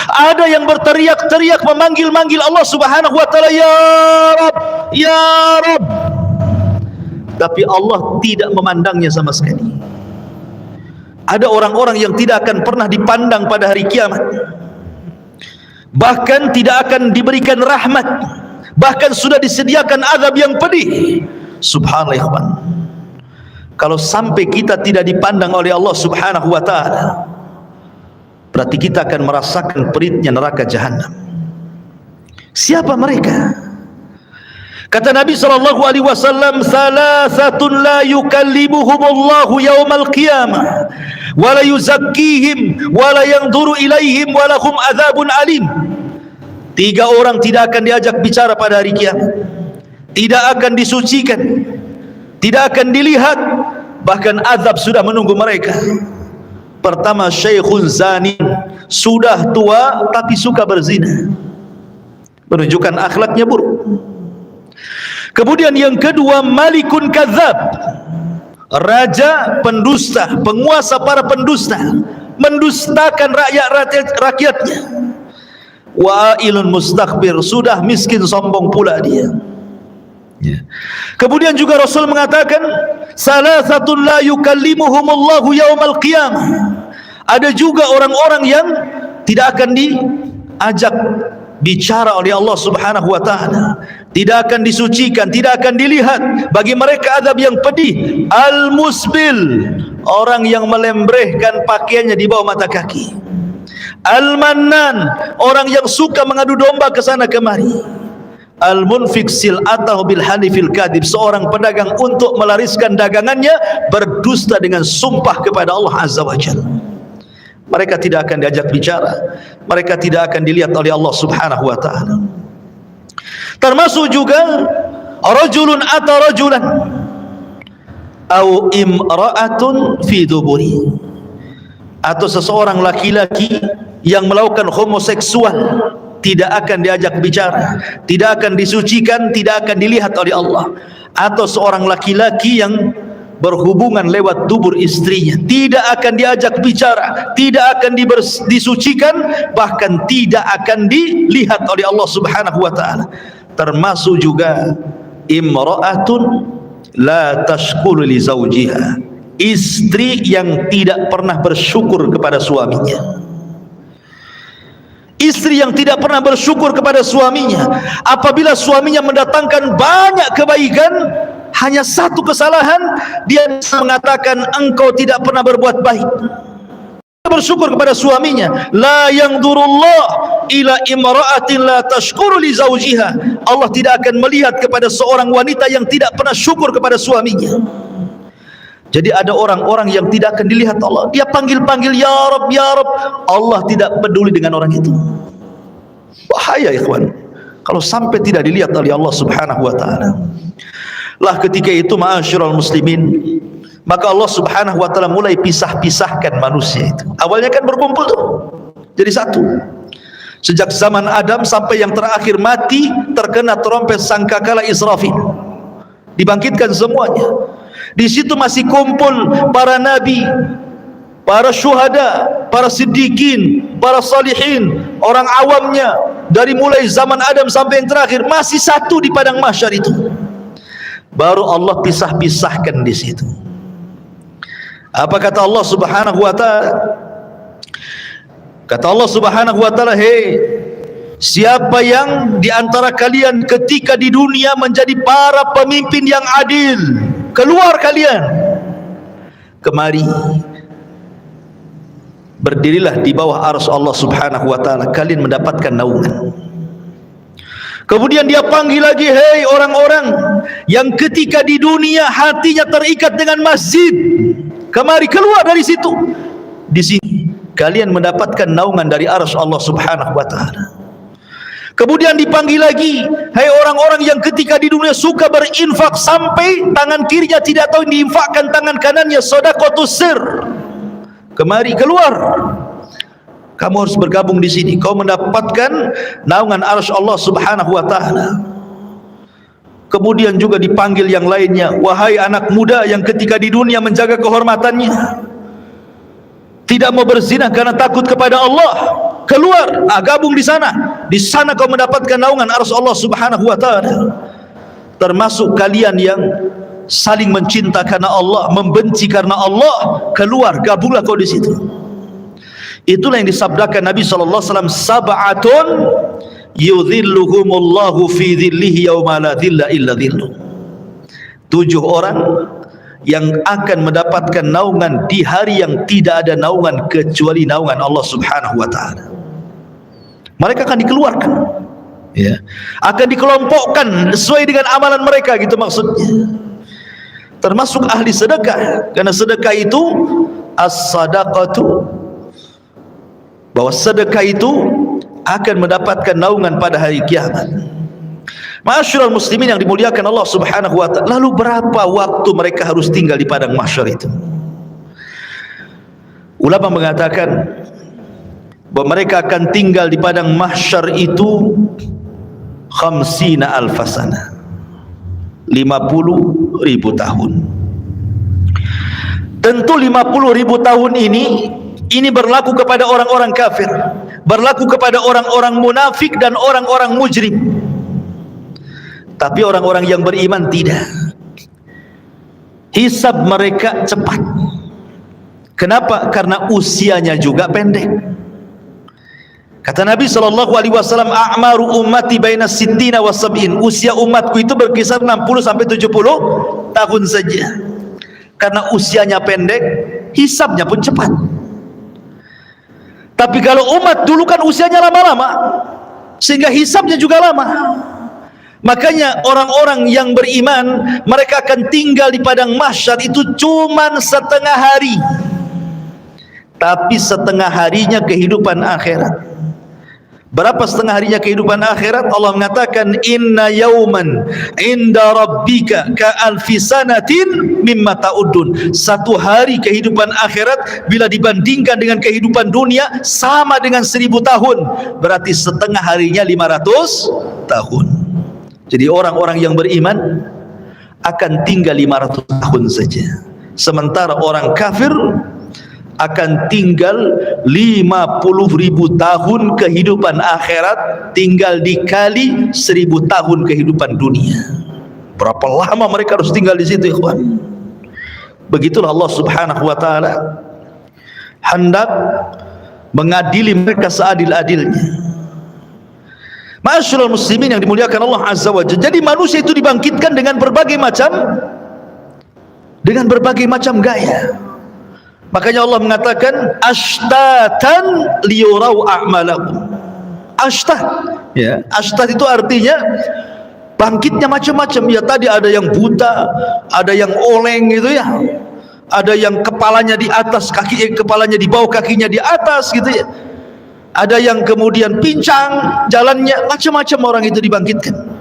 Ada yang berteriak-teriak memanggil-manggil Allah Subhanahu wa taala, ya Rabb, ya Rabb. Tapi Allah tidak memandangnya sama sekali. Ada orang-orang yang tidak akan pernah dipandang pada hari kiamat. Bahkan tidak akan diberikan rahmat, bahkan sudah disediakan azab yang pedih. Subhanallah ya ikhwan. Kalau sampai kita tidak dipandang oleh Allah Subhanahu wa taala, berarti kita akan merasakan peritnya neraka jahanam. Siapa mereka? Kata Nabi SAW, salasatun la yukallimuhumullahu yawmal qiyamah wa la yuzakkihim wa la yanzuru ilaihim wa lahum adzabun alim. 3 orang tidak akan diajak bicara pada hari kiamat, tidak akan disucikan, tidak akan dilihat, bahkan azab sudah menunggu mereka. Pertama, syekhun zani, sudah tua tapi suka berzina, menunjukkan akhlaknya buruk. Kemudian yang kedua, malikun kadzab, raja pendusta, penguasa para pendusta, mendustakan rakyatnya. Wa'ilun mustakbir, sudah miskin sombong pula dia. Kemudian juga Rasul mengatakan, salasatun la yukallimuhumullahu yaumal qiyamah. Ada juga orang-orang yang tidak akan diajak bicara oleh Allah Subhanahu wa taala, tidak akan disucikan, tidak akan dilihat, bagi mereka azab yang pedih. Al-musbil, orang yang melembrehkan pakaiannya di bawah mata kaki. Al-mannan, orang yang suka mengadu domba ke sana kemari. Al-munfik sil'atahu bil hanifil kadhib, seorang pedagang untuk melariskan dagangannya berdusta dengan sumpah kepada Allah Azza wa Jalla. Mereka tidak akan diajak bicara, mereka tidak akan dilihat oleh Allah Subhanahu wa taala. Termasuk juga rajulun ata rajulan au imra'atun fi duburi, atau seseorang laki-laki yang melakukan homoseksual, tidak akan diajak bicara, tidak akan disucikan, tidak akan dilihat oleh Allah. Atau seorang laki-laki yang berhubungan lewat dubur istrinya, tidak akan diajak bicara, tidak akan disucikan, bahkan tidak akan dilihat oleh Allah Subhanahu wa taala. Termasuk juga imra'atun la tashkuru li zawjiha, istri yang tidak pernah bersyukur kepada suaminya. Istri yang tidak pernah bersyukur kepada suaminya, apabila suaminya mendatangkan banyak kebaikan, hanya satu kesalahan dia bisa mengatakan engkau tidak pernah berbuat baik. Bersyukur kepada suaminya. La yanzurullah ila imra'atin la tashkuru li zawjiha, Allah tidak akan melihat kepada seorang wanita yang tidak pernah syukur kepada suaminya. Jadi ada orang-orang yang tidak akan dilihat Allah. Dia panggil-panggil ya Rabb, ya Rabb, Allah tidak peduli dengan orang itu. Bahaya ikhwan, kalau sampai tidak dilihat oleh Allah Subhanahu wa taala. Lah ketika itu ma'asyiral muslimin, maka Allah Subhanahu wa taala mulai pisah-pisahkan manusia itu. Awalnya kan berkumpul tuh jadi satu. Sejak zaman Adam sampai yang terakhir mati terkena trompet sangkakala Israfil, dibangkitkan semuanya. Di situ masih kumpul para nabi, para syuhada, para siddiqin, para salihin, orang awamnya, dari mulai zaman Adam sampai yang terakhir masih satu di padang mahsyar itu. Baru Allah pisah-pisahkan di situ. Apa kata Allah Subhanahu wa taala? Kata Allah Subhanahu wa taala, "Hei, siapa yang di antara kalian ketika di dunia menjadi para pemimpin yang adil, keluar kalian kemari, berdirilah di bawah arsy Allah Subhanahu wa taala, kalian mendapatkan naungan." Kemudian dia panggil lagi, "Hei orang-orang yang ketika di dunia hatinya terikat dengan masjid, kemari keluar dari situ. Di sini kalian mendapatkan naungan dari arsy Allah Subhanahu wa taala." Kemudian dipanggil lagi, "Hai orang-orang yang ketika di dunia suka berinfak sampai tangan kirinya tidak tahu diinfakkan tangan kanannya, sedekahus sir. Kemari keluar. Kamu harus bergabung di sini. Kau mendapatkan naungan arsy Allah Subhanahu wa taala." Kemudian juga dipanggil yang lainnya, "Wahai anak muda yang ketika di dunia menjaga kehormatannya, tidak mau berzina karena takut kepada Allah, keluar, gabung di sana. Di sana kau mendapatkan naungan arsy Allah Subhanahu wa taala." Termasuk kalian yang saling mencinta karena Allah, membenci karena Allah, keluar, gabunglah kau di situ. Itulah yang disabdakan Nabi sallallahu alaihi wasallam, "Sab'atun yudhilluhumullahu fi dhillihi yauma la dhilla illa dhilluh." 7 orang yang akan mendapatkan naungan di hari yang tidak ada naungan kecuali naungan Allah Subhanahu wa taala. Mereka akan dikeluarkan, ya, akan dikelompokkan sesuai dengan amalan mereka, gitu maksudnya. Termasuk ahli sedekah, karena sedekah itu as-sadaqatu, bahwa sedekah itu akan mendapatkan naungan pada hari kiamat. Ma'asyiral muslimin yang dimuliakan Allah Subhanahu wa taala, lalu berapa waktu mereka harus tinggal di padang mahsyar itu? Ulama mengatakan bahwa mereka akan tinggal di padang mahsyar itu 50 alfasana, 50.000 tahun. Tentu 50.000 tahun ini berlaku kepada orang-orang kafir, berlaku kepada orang-orang munafik dan orang-orang mujrim. Tapi orang-orang yang beriman tidak. Hisab mereka cepat. Kenapa? Karena usianya juga pendek. Kata Nabi sallallahu alaihi wasallam, "A'maru ummati baina sittina wa sab'in." Usia umatku itu berkisar 60 sampai 70 tahun saja. Karena usianya pendek, hisabnya pun cepat. Tapi kalau umat dulu kan usianya lama-lama, sehingga hisabnya juga lama. Makanya orang-orang yang beriman, mereka akan tinggal di padang mahsyar itu cuman setengah hari, tapi setengah harinya kehidupan akhirat. Berapa setengah harinya kehidupan akhirat? Allah mengatakan, "Inna yauman inda rabbika ka alfi sanatin mimma ta'udun." Satu hari kehidupan akhirat bila dibandingkan dengan kehidupan dunia sama dengan 1000 tahun. Berarti setengah harinya 500 tahun. Jadi orang-orang yang beriman akan tinggal 500 tahun saja. Sementara orang kafir akan tinggal 50.000 tahun kehidupan akhirat, tinggal dikali 1000 tahun kehidupan dunia. Berapa lama mereka harus tinggal di situ, ikhwan? Begitulah Allah Subhanahu wa taala hendak mengadili mereka seadil-adilnya. Ma'asyiral muslimin yang dimuliakan Allah Azza wa Jalla. Jadi manusia itu dibangkitkan dengan berbagai macam gaya. Makanya Allah mengatakan ashtatan liyurau a'malakum. Ashtat, ya, ashtat itu artinya bangkitnya macam-macam. Ya, tadi ada yang buta, ada yang oleng gitu ya, ada yang kepalanya di atas, kepalanya di bawah, kakinya di atas gitu ya, ada yang kemudian pincang jalannya, macam-macam orang itu dibangkitkan.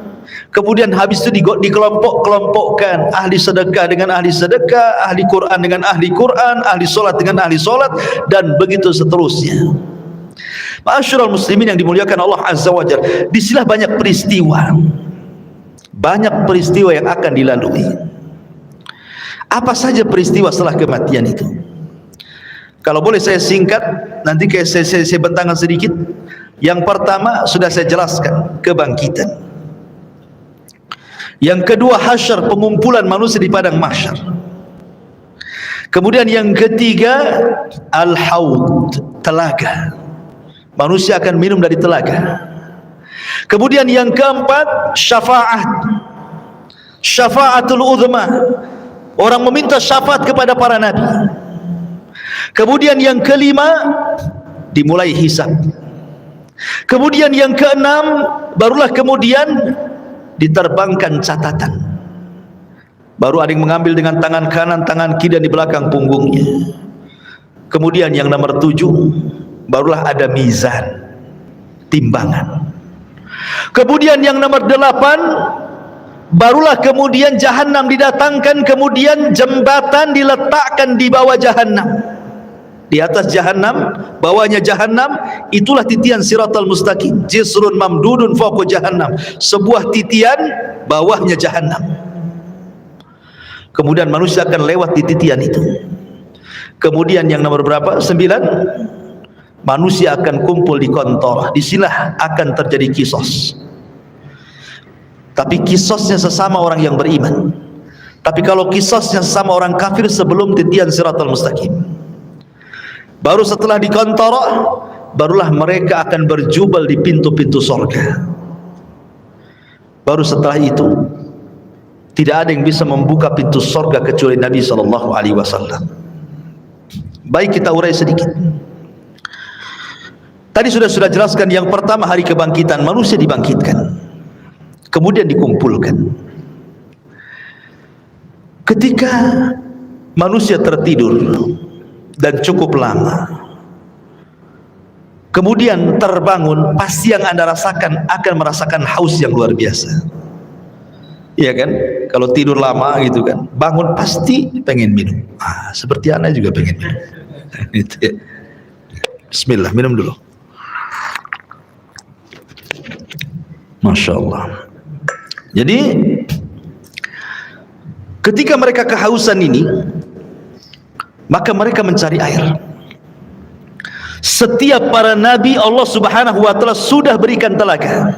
Kemudian habis itu dikelompok-kelompokkan, ahli sedekah dengan ahli sedekah, ahli Quran dengan ahli Quran, ahli solat dengan ahli solat, dan begitu seterusnya. Ma'asyiral muslimin yang dimuliakan Allah Azza wa Jalla, disinilah banyak peristiwa yang akan dilalui. Apa saja peristiwa setelah kematian itu? Kalau boleh saya singkat, nanti saya bentangkan sedikit. Yang pertama sudah saya jelaskan, kebangkitan. Yang kedua, hasyar, pengumpulan manusia di padang mahsyar. Kemudian yang ketiga, al-haud, telaga. Manusia akan minum dari telaga. Kemudian yang keempat, syafa'atul uzma. Orang meminta syafaat kepada para nabi. Kemudian yang kelima, dimulai hisab. Kemudian yang keenam, barulah kemudian diterbangkan catatan. Baru ada yang mengambil dengan tangan kanan, tangan kiri dan di belakang punggungnya. Kemudian yang nomor 7, barulah ada mizan, timbangan. Kemudian yang nomor 8, barulah kemudian jahanam didatangkan, kemudian jembatan diletakkan di bawah jahanam. Di atas jahanam, bawahnya jahanam, itulah titian siratal mustaqim. Jisrun mamdudun fawqa jahannam. Sebuah titian, bawahnya jahanam. Kemudian manusia akan lewat di titian itu. Kemudian yang nomor berapa? 9. Manusia akan kumpul di kontor. Disinilah akan terjadi kisos. Tapi kisosnya sesama orang yang beriman. Tapi kalau kisosnya sesama orang kafir sebelum titian siratal mustaqim. Baru setelah di kontor, barulah mereka akan berjubel di pintu-pintu surga. Baru setelah itu, tidak ada yang bisa membuka pintu surga kecuali Nabi SAW. Baik, kita urai sedikit. Tadi sudah jelaskan, yang pertama hari kebangkitan, manusia dibangkitkan, kemudian dikumpulkan. Ketika manusia tertidur dan cukup lama, kemudian terbangun, pasti yang Anda rasakan akan merasakan haus yang luar biasa. Iya kan? Kalau tidur lama gitu kan, bangun pasti pengen minum. Seperti Anda juga pengen minum. Itu ya. Bismillah, minum dulu. Masya Allah. Jadi ketika mereka kehausan ini, maka mereka mencari air. Setiap para nabi Allah Subhanahu wa taala sudah berikan telaga.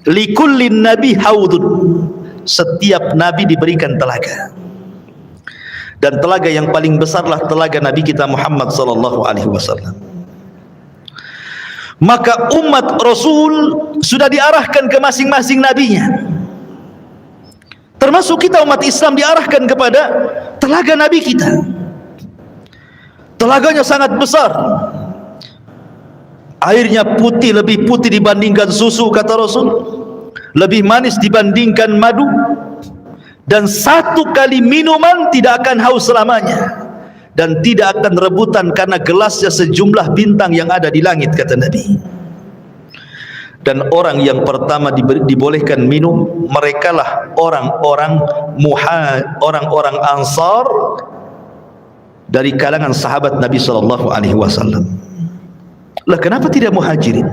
Likullin nabi haudun. Setiap nabi diberikan telaga. Dan telaga yang paling besarlah telaga Nabi kita Muhammad sallallahu alaihi wasallam. Maka umat Rasul sudah diarahkan ke masing-masing nabinya. Termasuk kita umat Islam diarahkan kepada telaga nabi kita. Telaganya sangat besar. Airnya putih, lebih putih dibandingkan susu, kata Rasul. Lebih manis dibandingkan madu. Dan satu kali minuman tidak akan haus selamanya. Dan tidak akan rebutan karena gelasnya sejumlah bintang yang ada di langit, kata Nabi. Dan orang yang pertama dibolehkan minum, merekalah orang-orang Ansar dari kalangan sahabat Nabi sallallahu alaihi wasallam. Lah kenapa tidak muhajirin?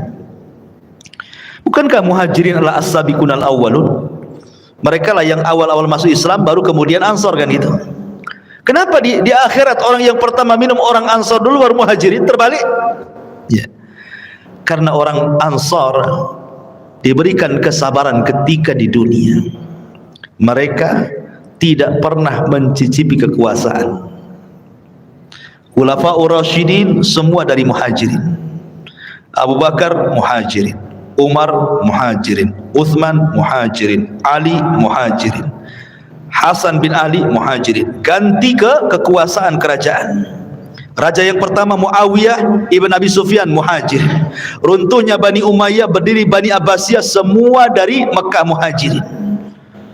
Bukankah muhajirin adalah as-sabiqunal awwalun? Mereka lah yang awal-awal masuk Islam, baru kemudian Ansar kan itu. Kenapa di akhirat orang yang pertama minum orang Ansar dulu baru muhajirin? Terbalik? Ya. Karena orang Ansar diberikan kesabaran ketika di dunia. Mereka tidak pernah mencicipi kekuasaan. Khulafaur Rasyidin semua dari muhajirin. Abu Bakar muhajirin, Umar muhajirin, Uthman muhajirin, Ali muhajirin, Hasan bin Ali muhajirin. Ganti ke kekuasaan kerajaan. Raja yang pertama Muawiyah ibn Abi Sufyan muhajirin. Runtuhnya Bani Umayyah, berdiri Bani Abbasiyah, semua dari Mekah muhajirin.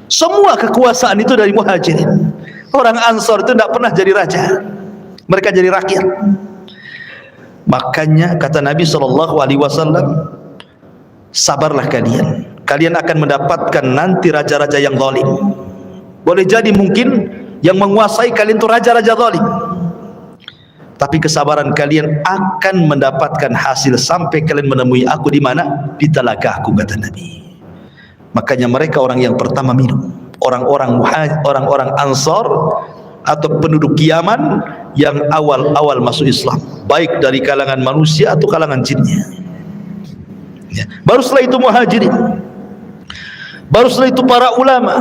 Semua kekuasaan itu dari muhajirin. Orang Ansar itu tidak pernah jadi raja. Mereka jadi rakyat. Makanya kata Nabi SAW, sabarlah kalian. Kalian akan mendapatkan nanti raja-raja yang zalim. Boleh jadi mungkin yang menguasai kalian itu raja-raja zalim. tapi kesabaran kalian akan mendapatkan hasil sampai kalian menemui aku di mana? Di telagaku, kata Nabi. Makanya mereka orang yang pertama minum, orang-orang Ansar atau penduduk Yaman yang awal-awal masuk Islam, baik dari kalangan manusia atau kalangan jinnya. Ya. Baru setelah itu Muhajirin, baru setelah itu para ulama,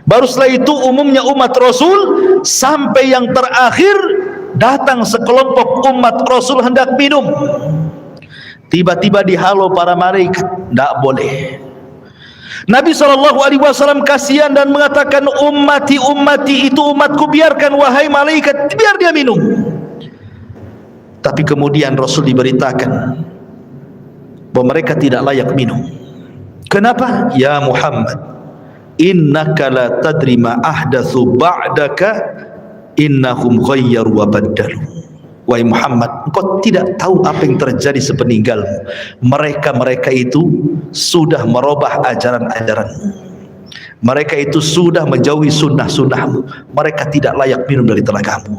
baru setelah itu umumnya umat Rasul, sampai yang terakhir datang sekelompok umat Rasul hendak minum. Tiba-tiba dihalau para malaikat, tidak boleh. Nabi SAW kasihan dan mengatakan, ummati itu umatku, biarkan wahai malaikat, biar dia minum. Tapi kemudian Rasul diberitakan bahwa mereka tidak layak minum. Kenapa? Ya Muhammad, innaka la tadri ma ahdatsu ba'daka, innahum ghayyaru wa baddalu. Wahai Muhammad, engkau tidak tahu apa yang terjadi sepeninggalmu. Mereka itu sudah merubah ajaran-ajaranmu. Mereka itu sudah menjauhi sunnah-sunnahmu. Mereka tidak layak minum dari telagamu.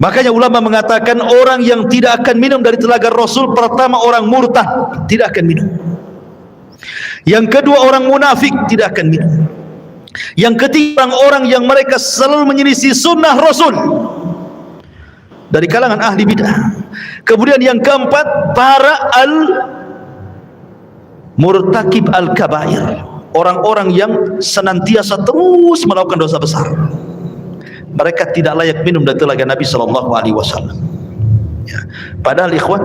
Makanya ulama mengatakan orang yang tidak akan minum dari telaga Rasul, pertama orang murtad, tidak akan minum. Yang kedua orang munafik, tidak akan minum. Yang ketiga orang-orang yang mereka selalu menyelisih sunnah Rasul dari kalangan ahli bidah. Kemudian yang keempat, para murtakib al-kabair, orang-orang yang senantiasa terus melakukan dosa besar. Mereka tidak layak minum dari telaga Nabi SAW. Ya. Padahal ikhwan,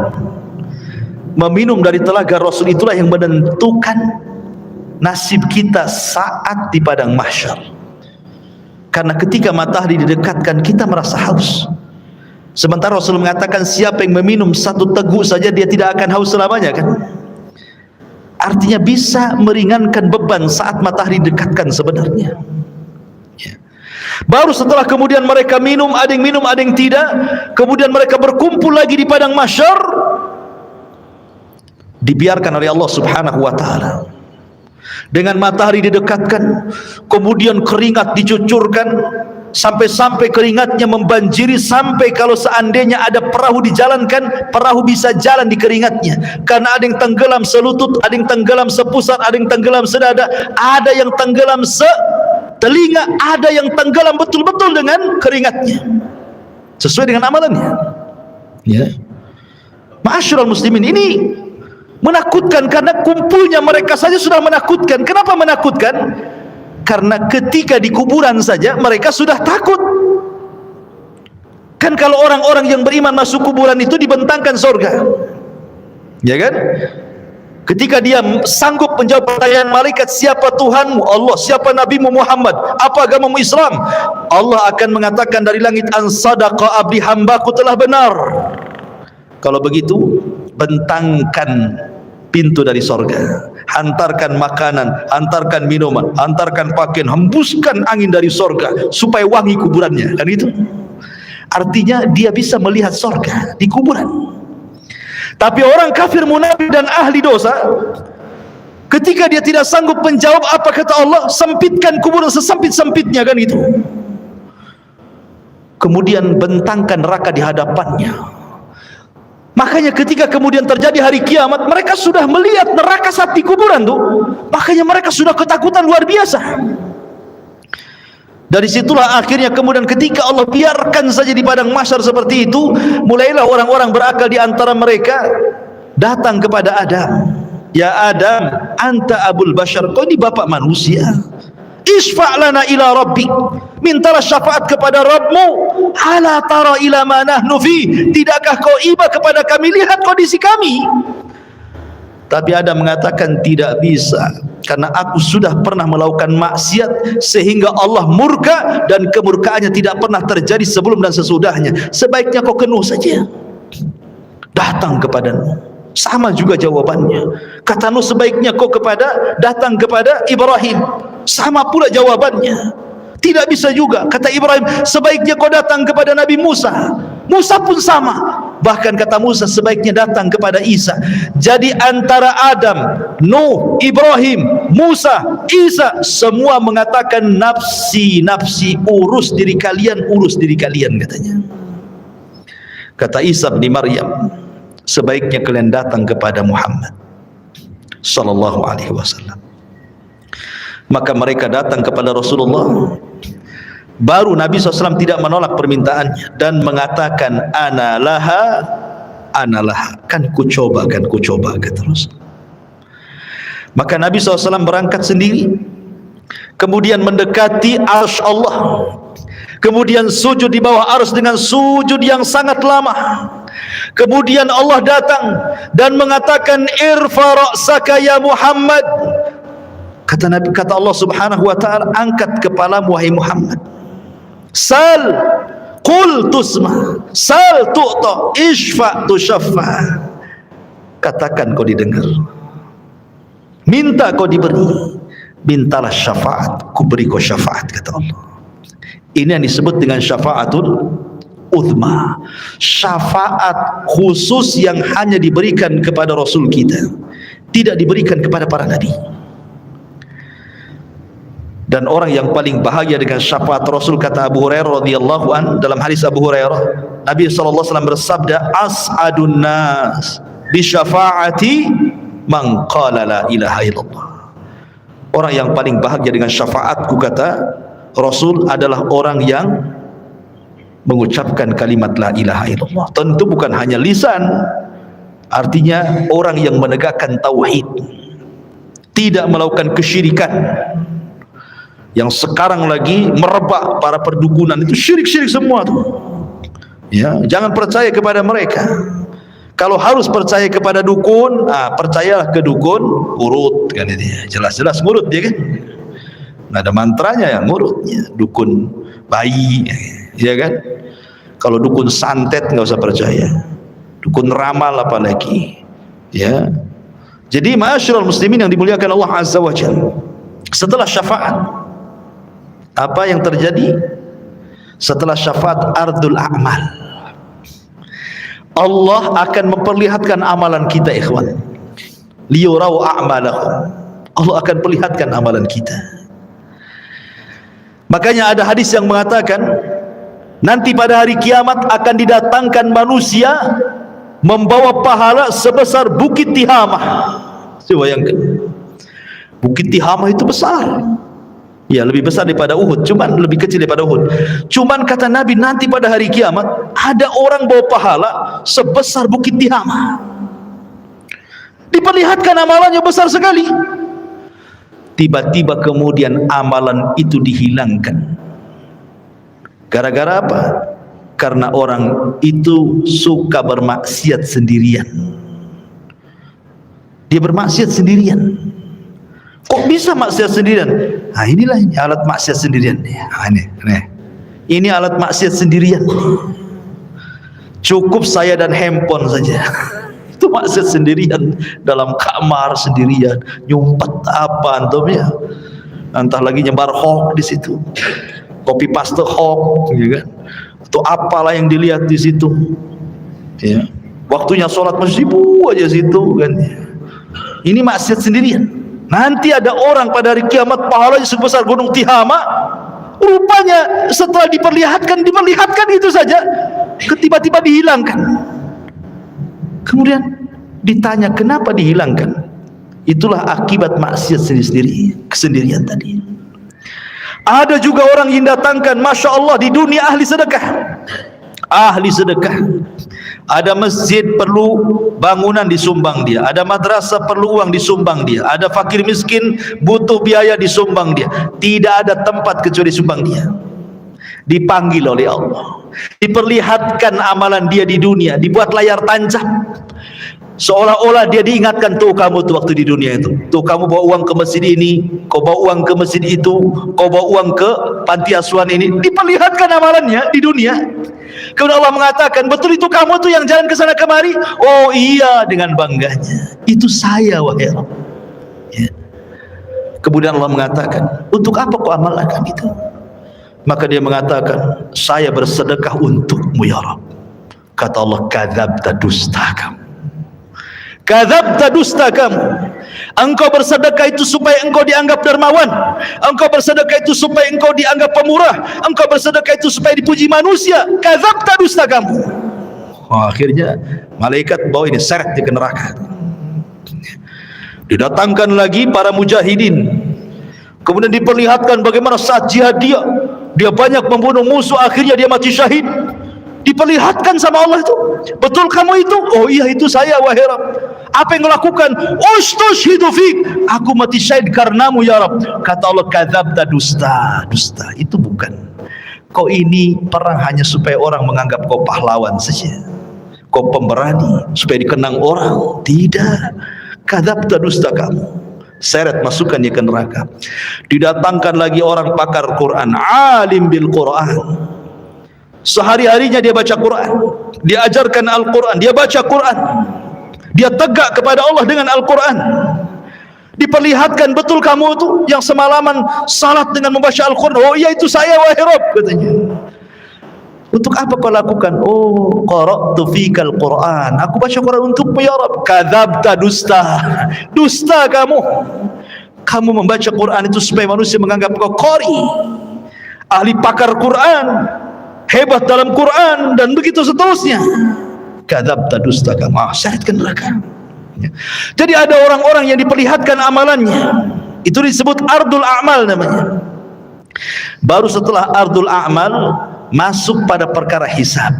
meminum dari telaga Rasul itulah yang menentukan nasib kita saat di padang mahsyar. Karena ketika matahari didekatkan, kita merasa haus. Sementara Rasul mengatakan siapa yang meminum satu teguk saja dia tidak akan haus selamanya, kan? Artinya bisa meringankan beban saat matahari didekatkan sebenarnya. Ya. Baru setelah kemudian mereka minum, ada yang minum, ada yang tidak. Kemudian mereka berkumpul lagi di padang mahsyar, dibiarkan oleh Allah Subhanahu wa ta'ala. Dengan matahari didekatkan, kemudian keringat dicucurkan, sampai-sampai keringatnya membanjiri, sampai kalau seandainya ada perahu dijalankan, perahu bisa jalan di keringatnya. Karena ada yang tenggelam selutut, ada yang tenggelam sepusat, ada yang tenggelam sedada, ada yang tenggelam setelinga, ada yang tenggelam betul-betul dengan keringatnya, sesuai dengan amalannya. Ya. Ma'asyiral muslimin, ini menakutkan karena kumpulnya mereka saja sudah menakutkan. Kenapa menakutkan? Karena ketika di kuburan saja mereka sudah takut. Kan kalau orang-orang yang beriman masuk kuburan itu dibentangkan surga, ya kan? Ketika dia sanggup menjawab pertanyaan malaikat, siapa Tuhanmu? Allah. Siapa Nabimu Muhammad? Apa agamamu? Islam. Allah akan mengatakan dari langit, an sadaqa abdi, hambaku telah benar. Kalau begitu, bentangkan pintu dari sorga, hantarkan makanan, hantarkan minuman, hantarkan pakaian, hembuskan angin dari sorga supaya wangi kuburannya. Dan itu artinya dia bisa melihat sorga di kuburan. Tapi orang kafir, munafik dan ahli dosa, ketika dia tidak sanggup menjawab apa kata Allah, sempitkan kuburan sesempit-sempitnya, kan itu. Kemudian bentangkan neraka di hadapannya. Makanya ketika kemudian terjadi hari kiamat, mereka sudah melihat neraka saat di kuburan tuh. Makanya mereka sudah ketakutan luar biasa. Dari situlah akhirnya kemudian ketika Allah biarkan saja di padang mahsyar seperti itu, mulailah orang-orang berakal di antara mereka datang kepada Adam. Ya Adam, anta abul bashar, kau ini bapak manusia. Isfa' lana ila rabbik, mintalah syafaat kepada Rabbmu. Ala tara ila ma nahnu fi, tidakkah kau iba kepada kami, lihat kondisi kami. Tapi Adam mengatakan tidak bisa, karena aku sudah pernah melakukan maksiat sehingga Allah murka, dan kemurkaannya tidak pernah terjadi sebelum dan sesudahnya. Sebaiknya kau kenuh saja, datang kepadamu. Sama juga jawabannya. Kata Nuh, sebaiknya kau datang kepada Ibrahim. Sama pula jawabannya. Tidak bisa juga. Kata Ibrahim, sebaiknya kau datang kepada Nabi Musa. Musa pun sama. Bahkan kata Musa, sebaiknya datang kepada Isa. Jadi antara Adam, Nuh, Ibrahim, Musa, Isa, semua mengatakan nafsi, nafsi, urus diri kalian, katanya. Kata Isa bin Maryam, sebaiknya kalian datang kepada Muhammad sallallahu alaihi wasallam. Maka mereka datang kepada Rasulullah. Baru Nabi SAW tidak menolak permintaannya dan mengatakan, ana laha, kan ku coba kata Rasul. Maka Nabi SAW berangkat sendiri, kemudian mendekati arsy Allah, kemudian sujud di bawah arsy dengan sujud yang sangat lama. Kemudian Allah datang dan mengatakan, irfa ra'saka ya Muhammad. Kata Allah Subhanahu wa taala, angkat kepalamu wahai Muhammad. Sal qul tusma, sal tu'ta, ishfa tushaffa. Katakan kau didengar, minta kau diberi, mintalah syafaat, ku beri kau syafaat, kata Allah. Ini yang disebut dengan syafaatul uzma, syafaat khusus yang hanya diberikan kepada Rasul kita, tidak diberikan kepada para nabi. Dan orang yang paling bahagia dengan syafaat Rasul, kata Abu Hurairah radhiyallahu an, dalam hadis Abu Hurairah, Nabi SAW bersabda, as'adun nas bi syafaati man qala la ilaha illallah. Orang yang paling bahagia dengan syafaatku, kata Rasul, adalah orang yang mengucapkan kalimat la ilaha illallah. Tentu bukan hanya lisan, artinya orang yang menegakkan tauhid, tidak melakukan kesyirikan. Yang sekarang lagi merebak para perdukunan itu syirik-syirik semua tuh. Ya, jangan percaya kepada mereka. Kalau harus percaya kepada dukun, percayalah ke dukun urut, kan itu. Jelas-jelas ngurut dia kan. Nggak ada mantranya yang ngurutnya. Dukun bayi, ya kan. Kalau dukun santet nggak usah percaya. Dukun ramal apalagi. Ya. Jadi ma'asyiral muslimin yang dimuliakan Allah Azza wa Jalla, setelah syafaat, apa yang terjadi? Setelah syafaat, ardul a'mal. Allah akan memperlihatkan amalan kita, ikhwan. Liyurau a'malahum. Allah akan perlihatkan amalan kita. Makanya ada hadis yang mengatakan, nanti pada hari kiamat akan didatangkan manusia membawa pahala sebesar Bukit Tihamah. Saya bayangkan, Bukit Tihamah itu besar. Ya, lebih besar daripada Uhud, cuman lebih kecil daripada Uhud. Cuman kata Nabi, nanti pada hari kiamat ada orang bawa pahala sebesar Bukit Tihamah. Diperlihatkan amalannya besar sekali. Tiba-tiba kemudian amalan itu dihilangkan. Gara-gara apa? Karena orang itu suka bermaksiat sendirian. Dia bermaksiat sendirian. Kok bisa maksiat sendirian? Nah, inilah alat maksiat sendirian. Ini alat maksiat sendirian. Cukup saya dan handphone saja. Itu maksiat sendirian, dalam kamar sendirian, nyumpet apa antum ya? Entah lagi nyebar hoax di situ, copy paste hoax, ya kan? Atau apalah yang dilihat di situ. Ya. Waktunya sholat masjibu aja situ kan. Ini maksiat sendirian. Nanti ada orang pada hari kiamat pahalanya sebesar gunung Tihamah. Rupanya setelah diperlihatkan itu saja, tiba-tiba dihilangkan. Kemudian ditanya kenapa dihilangkan? Itulah akibat maksiat sendiri, kesendirian tadi. Ada juga orang yang datangkan, masya Allah, di dunia ahli sedekah. Ahli sedekah. Ada masjid perlu bangunan disumbang dia, ada madrasah perlu uang disumbang dia, ada fakir miskin butuh biaya disumbang dia. Tidak ada tempat kecuali sumbang dia. Dipanggil oleh Allah, diperlihatkan amalan dia di dunia, dibuat layar tancap, seolah-olah dia diingatkan, tuh kamu tuh waktu di dunia itu, tuh kamu bawa uang ke masjid ini, kau bawa uang ke masjid itu, kau bawa uang ke panti asuhan ini. Diperlihatkan amalannya di dunia. Kemudian Allah mengatakan, betul itu kamu tuh yang jalan ke sana kemari? Oh iya, dengan bangganya. Itu saya, wahai Allah. Ya. Kemudian Allah mengatakan, untuk apa kau amalkan itu? Maka dia mengatakan, saya bersedekah untukmu ya Rabb. Kata Allah, kadzabta, dusta kamu. Kadzabta, dusta kamu. Engkau bersedekah itu supaya engkau dianggap dermawan. Engkau bersedekah itu supaya engkau dianggap pemurah. Engkau bersedekah itu supaya dipuji manusia. Kadzabta, dusta kamu. Akhirnya malaikat bawa ini seret dia ke neraka. Didatangkan lagi para mujahidin, kemudian diperlihatkan bagaimana saat jihad dia banyak membunuh musuh, akhirnya dia mati syahid. Diperlihatkan sama Allah itu, betul kamu itu? Oh iya, itu saya wahai Rabb. Apa yang melakukan? Ustushhidu fik, aku mati syahid karenamu ya Rabb. Kata Allah, kadzabta, dusta. Itu bukan. Kau ini perang hanya supaya orang menganggap kau pahlawan saja, kau pemberani, supaya dikenang orang. Tidak. Kadzabta, dusta kamu. Seret, masukkan dia ke neraka. Didatangkan lagi orang pakar Quran, alim bil Quran, sehari-harinya dia baca Quran, dia ajarkan Al-Quran, dia baca Quran, dia tegak kepada Allah dengan Al-Quran. Diperlihatkan, betul kamu itu yang semalaman salat dengan membaca Al-Quran? Oh iya, itu saya wahai Rabb, katanya. Untuk apa kau lakukan? Oh, qara'tu fikal Quran, aku baca Quran untukmu ya Rabb. Kadzabta, dusta kamu membaca Quran itu supaya manusia menganggap kau qari, ahli pakar Quran, hebat dalam Quran, dan begitu seterusnya. Kadzabta, dusta kamu. Seret ke neraka. Jadi ada orang-orang yang diperlihatkan amalannya, itu disebut ardul a'mal namanya. Baru setelah ardul a'mal masuk pada perkara hisab.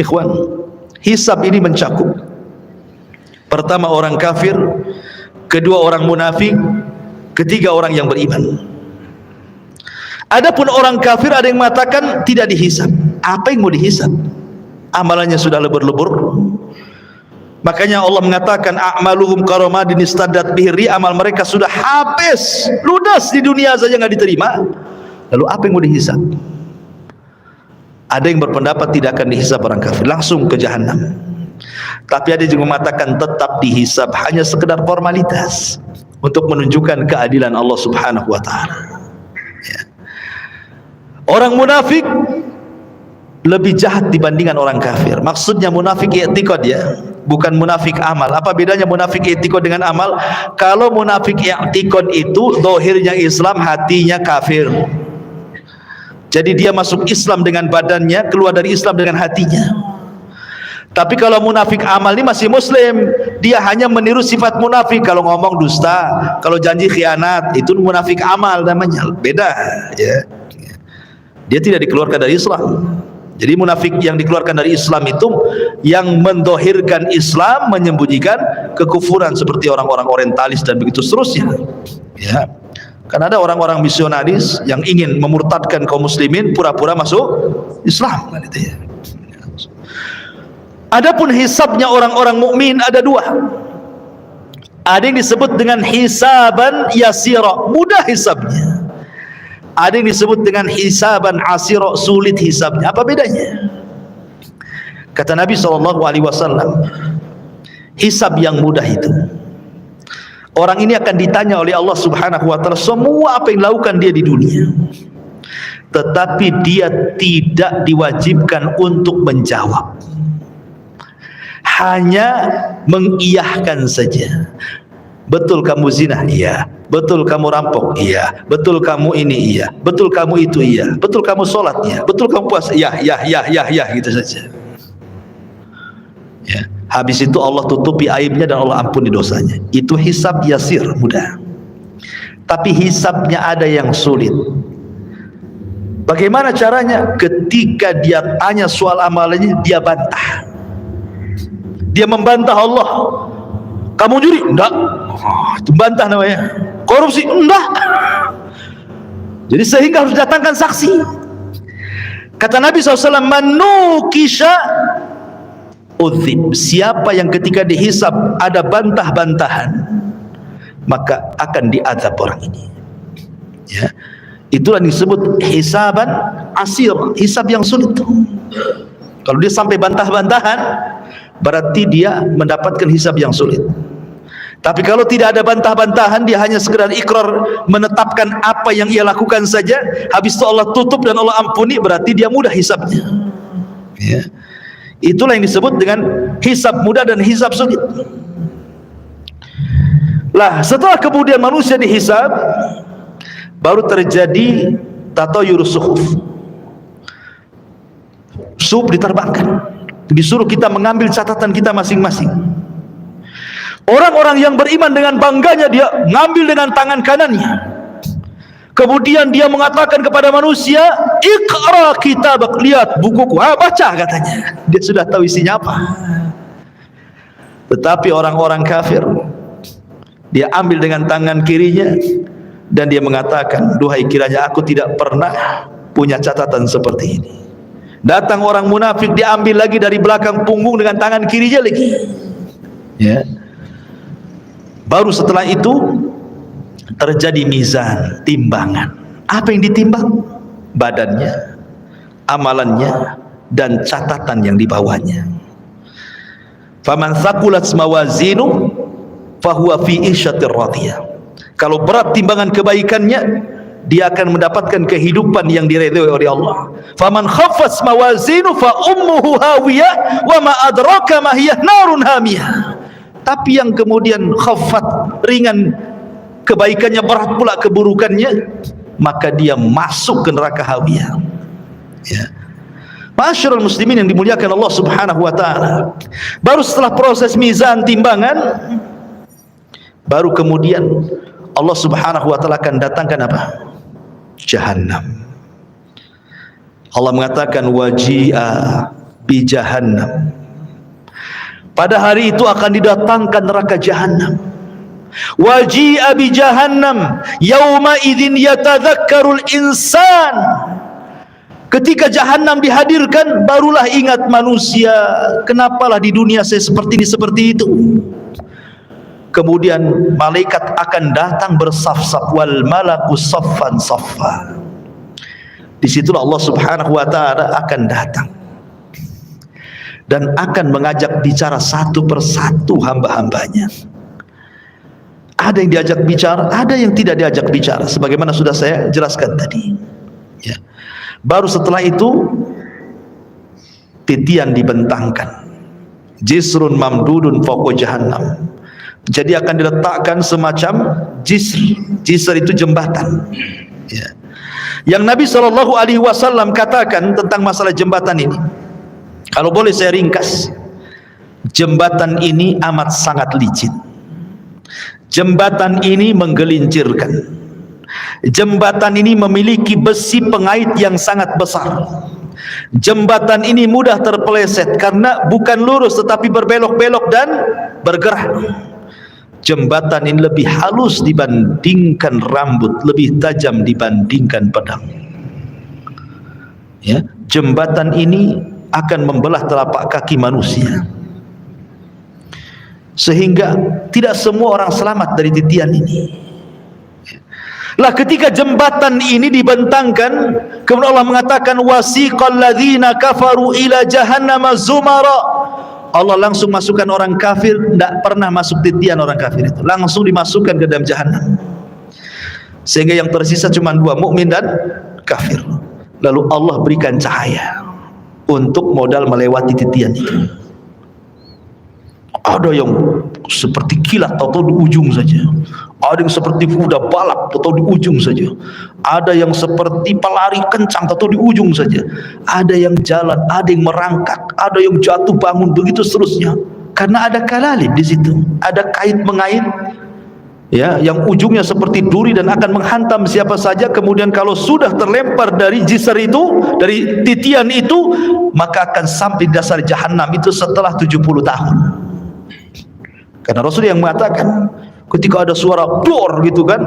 Ikhwan, hisab ini mencakup pertama orang kafir, kedua orang munafik, ketiga orang yang beriman. Adapun orang kafir ada yang mengatakan tidak dihisab. Apa yang mau dihisab? Amalannya sudah lebur-lebur. Makanya Allah mengatakan a'maluhum karamadin istaddat bihi, amal mereka sudah habis, ludas di dunia saja nggak diterima. Lalu apa yang mau dihisab? Ada yang berpendapat tidak akan dihisab orang kafir, langsung ke jahanam. Tapi ada juga mengatakan tetap dihisab, hanya sekedar formalitas untuk menunjukkan keadilan Allah Subhanahu wa taala. Ya. Orang munafik lebih jahat dibandingkan orang kafir. Maksudnya munafik i'tiqad ya, bukan munafik amal. Apa bedanya munafik i'tiqad dengan amal? Kalau munafik i'tiqad itu zahirnya Islam, hatinya kafir. Jadi dia masuk Islam dengan badannya, keluar dari Islam dengan hatinya. Tapi kalau munafik amal ini masih muslim, dia hanya meniru sifat munafik. Kalau ngomong dusta, kalau janji khianat, itu munafik amal namanya. Beda ya. Dia tidak dikeluarkan dari Islam. Jadi munafik yang dikeluarkan dari Islam itu yang mendohirkan Islam, menyembunyikan kekufuran, seperti orang-orang orientalis dan begitu seterusnya. Ya. Kan ada orang-orang misionaris yang ingin memurtadkan kaum muslimin, pura-pura masuk Islam kan itu ya. Adapun hisabnya orang-orang mukmin ada dua. Ada yang disebut dengan hisaban yasira, mudah hisabnya. Ada yang disebut dengan hisaban asira, sulit hisabnya. Apa bedanya? Kata Nabi SAW, hisab yang mudah itu, orang ini akan ditanya oleh Allah Subhanahu wa taala semua apa yang dilakukan dia di dunia, tetapi dia tidak diwajibkan untuk menjawab, hanya mengiyahkan saja. Betul kamu zina? Iya. Betul kamu rampok? Iya. Betul kamu ini? Iya. Betul kamu itu? Iya. Betul kamu sholat? Iya. Betul kamu puasa? Ya, gitu saja. Ya. Habis itu Allah tutupi aibnya dan Allah ampuni dosanya. Itu hisab yasir, mudah. Tapi hisabnya ada yang sulit. Bagaimana caranya? Ketika dia tanya soal amalannya, dia bantah. Dia membantah Allah. Kamu juri? Enggak. Oh, itu bantah namanya. Korupsi? Enggak. Jadi sehingga harus datangkan saksi. Kata Nabi SAW, manukisha udzib. Siapa yang ketika dihisab ada bantah-bantahan, maka akan diazab orang ini. Ya. Itulah yang disebut hisaban asir, hisab yang sulit. Kalau dia sampai bantah-bantahan, berarti dia mendapatkan hisab yang sulit. Tapi kalau tidak ada bantah-bantahan, dia hanya sekedar ikrar, menetapkan apa yang ia lakukan saja, habis itu Allah tutup dan Allah ampuni, berarti dia mudah hisabnya. Ya. Itulah yang disebut dengan hisab mudah dan hisab sulit. Lah, setelah kemudian manusia dihisab, baru terjadi tatayur suhuf. Suhuf diterbangkan. Disuruh kita mengambil catatan kita masing-masing. Orang-orang yang beriman dengan bangganya dia ngambil dengan tangan kanannya. Kemudian dia mengatakan kepada manusia, "Iqra kitabak," lihat bukuku. Baca katanya. Dia sudah tahu isinya apa. Tetapi orang-orang kafir, dia ambil dengan tangan kirinya dan dia mengatakan, "Duhai, kiranya aku tidak pernah punya catatan seperti ini." Datang orang munafik, diambil lagi dari belakang punggung dengan tangan kirinya lagi. Ya. Baru setelah itu terjadi mizan, timbangan. Apa yang ditimbang? Badannya, amalannya, dan catatan yang dibawanya. Faman thaqulat mawazinu fahuwa fi isyatir radiyah. Kalau berat timbangan kebaikannya, dia akan mendapatkan kehidupan yang diridhoi oleh Allah. Faman khaffat mawazinu fa ummuhu hawiyah wa ma adraka ma hiya narun hamiyah. Tapi yang kemudian khaffat, ringan kebaikannya, berat pula keburukannya, maka dia masuk ke neraka hawiyah. Ya. Ma'asyiral muslimin yang dimuliakan Allah Subhanahu wa taala. Baru setelah proses mizan, timbangan, baru kemudian Allah Subhanahu wa taala akan datangkan apa? Jahannam. Allah mengatakan waji'a bi jahannam. Pada hari itu akan didatangkan neraka jahannam. Waji'a bi jahannam yauma idzin yatadzakkarul insan. Ketika jahannam dihadirkan, barulah ingat manusia, kenapalah di dunia saya seperti ini, seperti itu. Kemudian malaikat akan datang bersaf-saf, wal malaku saffan saffa. Disitulah Allah Subhanahu wa taala akan datang dan akan mengajak bicara satu persatu hamba-hambanya. Ada yang diajak bicara, ada yang tidak diajak bicara, sebagaimana sudah saya jelaskan tadi. Ya. Baru setelah itu titian dibentangkan, jisrun mamdudun fawqa jahannam. Jadi akan diletakkan semacam jisr. Jisr itu jembatan. Ya. Yang Nabi SAW katakan tentang masalah jembatan ini, kalau boleh saya ringkas, jembatan ini amat sangat licin. Jembatan ini menggelincirkan. Jembatan ini memiliki besi pengait yang sangat besar. Jembatan ini mudah terpeleset karena bukan lurus tetapi berbelok-belok dan bergerak. Jembatan ini lebih halus dibandingkan rambut, lebih tajam dibandingkan pedang. Ya, jembatan ini akan membelah telapak kaki manusia, sehingga tidak semua orang selamat dari titian ini. Lah ketika jembatan ini dibentangkan, kemudian Allah mengatakan wasiqal ladzina kafaru ila jahannama zumara. Allah langsung masukkan orang kafir, tidak pernah masuk titian orang kafir itu, langsung dimasukkan ke dalam jahannam. Sehingga yang tersisa cuma dua, mukmin dan kafir. Lalu Allah berikan cahaya untuk modal melewati titian itu. Ada yang seperti kilat atau di ujung saja. Ada yang seperti kuda balap atau di ujung saja. Ada yang seperti pelari kencang atau di ujung saja. Ada yang jalan, ada yang merangkak, ada yang jatuh bangun, begitu seterusnya. Karena ada kalalib di situ, ada kait mengait, ya, yang ujungnya seperti duri dan akan menghantam siapa saja. Kemudian kalau sudah terlempar dari jisr itu, dari titian itu, maka akan sampai di dasar jahanam itu setelah 70 tahun. Karena Rasul yang mengatakan, ketika ada suara bor gitu kan,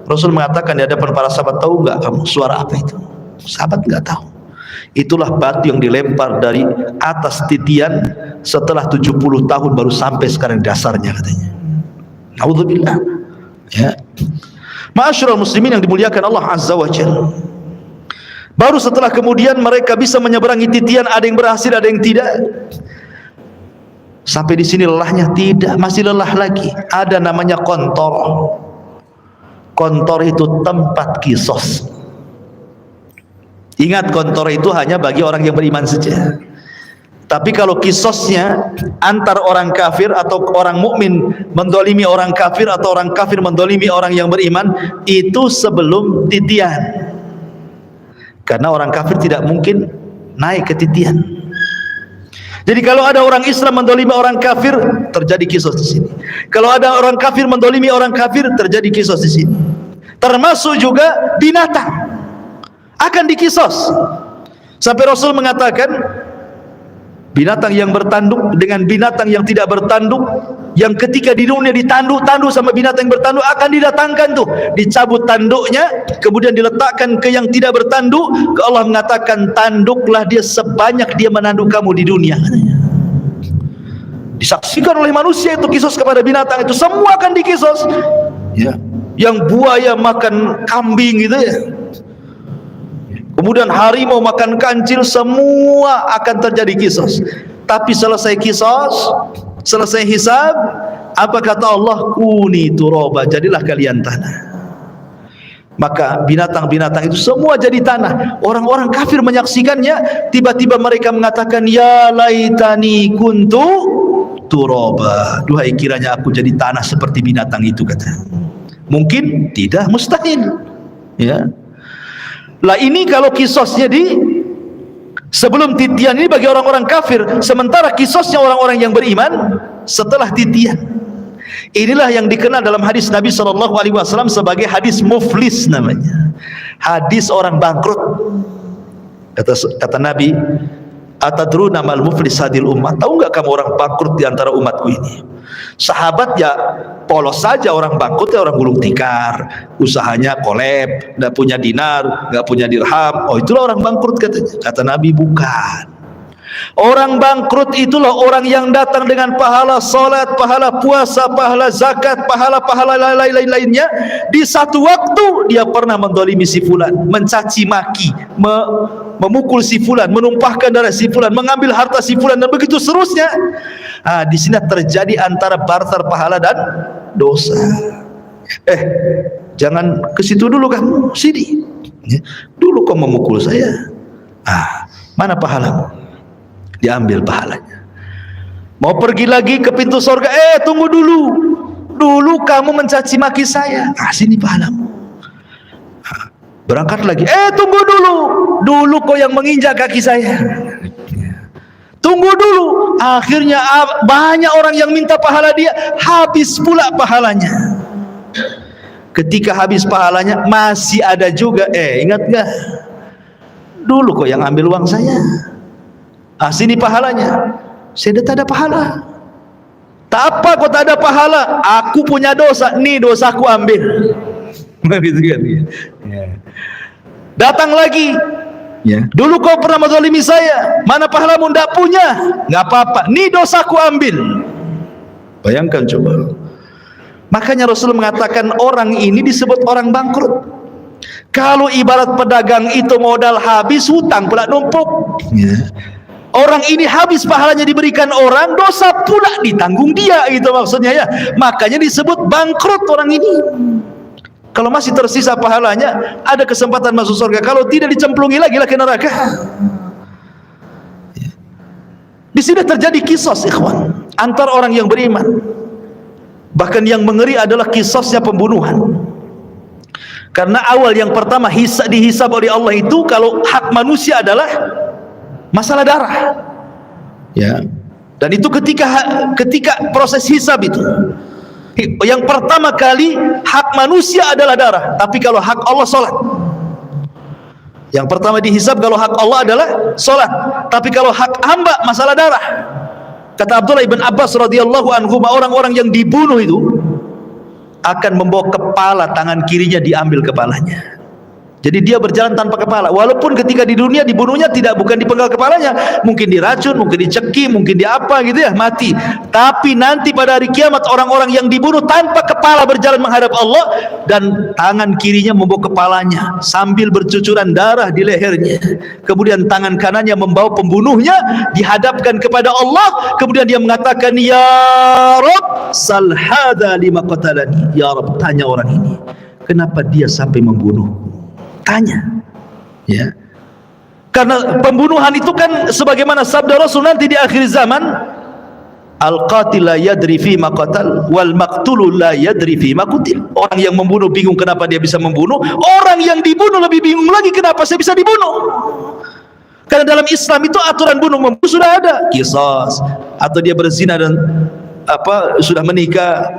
Rasul mengatakan di hadapan para sahabat, tahu nggak kamu suara apa itu? Sahabat nggak tahu. Itulah batu yang dilempar dari atas titian setelah 70 tahun baru sampai sekarang dasarnya katanya. Naudzubillah. Ya. Ma'asyiral muslimin yang dimuliakan Allah Azza wa Jalla. Baru setelah kemudian mereka bisa menyeberangi titian, ada yang berhasil, ada yang tidak. Sampai di sini lelahnya? Tidak, masih lelah lagi. Ada namanya kontor. Kontor itu tempat kisos. Ingat, kontor itu hanya bagi orang yang beriman saja. Tapi kalau kisosnya antar orang kafir atau orang mukmin mendolimi orang kafir atau orang kafir mendolimi orang yang beriman, itu sebelum titian. Karena orang kafir tidak mungkin naik ke titian. Jadi kalau ada orang Islam mendolimi orang kafir, terjadi kisos di sini. Kalau ada orang kafir mendolimi orang kafir, terjadi kisos di sini. Termasuk juga binatang akan dikisos. Sampai Rasul mengatakan, binatang yang bertanduk dengan binatang yang tidak bertanduk, yang ketika di dunia ditanduk-tanduk sama binatang yang bertanduk, akan didatangkan tuh, dicabut tanduknya, kemudian diletakkan ke yang tidak bertanduk. Allah mengatakan, tanduklah dia sebanyak dia menanduk kamu di dunia. Disaksikan oleh manusia itu kisos kepada binatang itu, semua akan dikisos. Ya, yang buaya makan kambing gitu ya, kemudian harimau makan kancil, semua akan terjadi kisos. Tapi selesai kisos, selesai hisab, apa kata Allah? Kuni turaba, jadilah kalian tanah. Maka binatang-binatang itu semua jadi tanah. Orang-orang kafir menyaksikannya, tiba-tiba mereka mengatakan, ya laitani kuntu turaba, duhai kiranya aku jadi tanah seperti binatang itu, kata. Mungkin tidak, mustahil. Ya. Lah ini kalau kisosnya sebelum titian ini bagi orang-orang kafir, sementara kisosnya orang-orang yang beriman setelah titian. Inilah yang dikenal dalam hadis Nabi SAW sebagai hadis muflis namanya. Hadis orang bangkrut. Kata Nabi, atadruna mal muflis hadil ummah, tahu enggak kamu orang bangkrut di antara umatku ini? Sahabat ya polos saja, orang bangkrut ya orang gulung tikar, usahanya kolab, enggak punya dinar, enggak punya dirham. Oh, itulah orang bangkrut katanya. Kata Nabi, bukan. Orang bangkrut itulah orang yang datang dengan pahala salat, pahala puasa, pahala zakat, pahala-pahala lain-lainnya. Di satu waktu dia pernah mendolimi si fulan, mencaci maki, memukul si fulan, menumpahkan darah si fulan, mengambil harta si fulan, dan begitu seterusnya. Di sini terjadi antara barter pahala dan dosa. Jangan ke situ dulu kamu, sini. Dulu kau memukul saya. Mana pahalamu? Diambil pahalanya. Mau pergi lagi ke pintu surga, tunggu dulu. Dulu kamu mencaci maki saya. Sini pahalamu. Berangkat lagi, tunggu dulu. Dulu kau yang menginjak kaki saya. Tunggu dulu. Akhirnya banyak orang yang minta pahala dia, habis pula pahalanya. Ketika habis pahalanya, masih ada juga. Ingat gak? Dulu kau yang ambil uang saya. Sini pahalanya. Saya tak ada pahala. Tak apa kau tak ada pahala, aku punya dosa, nih dosaku ambil. Begitu kan? Datang lagi. Dulu kau pernah menzalimi saya, mana pahalamu? Tidak punya. Nggak apa-apa, nih dosaku ambil. Bayangkan coba. Makanya Rasul mengatakan orang ini disebut orang bangkrut. Kalau ibarat pedagang itu modal habis, hutang pula numpuk. Orang ini habis pahalanya diberikan orang, dosa pula ditanggung dia, gitu maksudnya ya. Makanya disebut bangkrut orang ini. Kalau masih tersisa pahalanya, ada kesempatan masuk surga. Kalau tidak, dicemplungi lagi lah ke neraka. Di sini terjadi kisos, ikhwan, antar orang yang beriman. Bahkan yang mengeri adalah kisosnya pembunuhan. Karena awal yang pertama dihisab oleh Allah itu, kalau hak manusia adalah masalah darah, ya. Dan itu ketika proses hisab itu, yang pertama kali hak manusia adalah darah. Tapi kalau hak Allah, salat. Yang pertama dihisab kalau hak Allah adalah salat. Tapi kalau hak hamba, masalah darah. Kata Abdullah ibn Abbas radhiyallahu anhu, orang-orang yang dibunuh itu akan membawa kepala, tangan kirinya diambil kepalanya. Jadi dia berjalan tanpa kepala. Walaupun ketika di dunia dibunuhnya bukan dipenggal kepalanya, mungkin diracun, mungkin diceki, mungkin diapa gitu ya, mati. Tapi nanti pada hari kiamat orang-orang yang dibunuh tanpa kepala berjalan menghadap Allah, dan tangan kirinya membawa kepalanya sambil bercucuran darah di lehernya. Kemudian tangan kanannya membawa pembunuhnya dihadapkan kepada Allah. Kemudian dia mengatakan, ya Rabb, sal hadza lima qatalani. Ya Rabb, tanya orang ini, kenapa dia sampai membunuh? Tanya, ya. Karena pembunuhan itu kan sebagaimana sabda Rasul nanti di akhir zaman, al-qatil la yadri fi ma qatal wal maqtul la yadri fi ma qutil. Orang yang membunuh bingung kenapa dia bisa membunuh, orang yang dibunuh lebih bingung lagi kenapa saya bisa dibunuh. Karena dalam Islam itu aturan bunuh membunuh sudah ada, qisas. Atau dia berzina dan sudah menikah,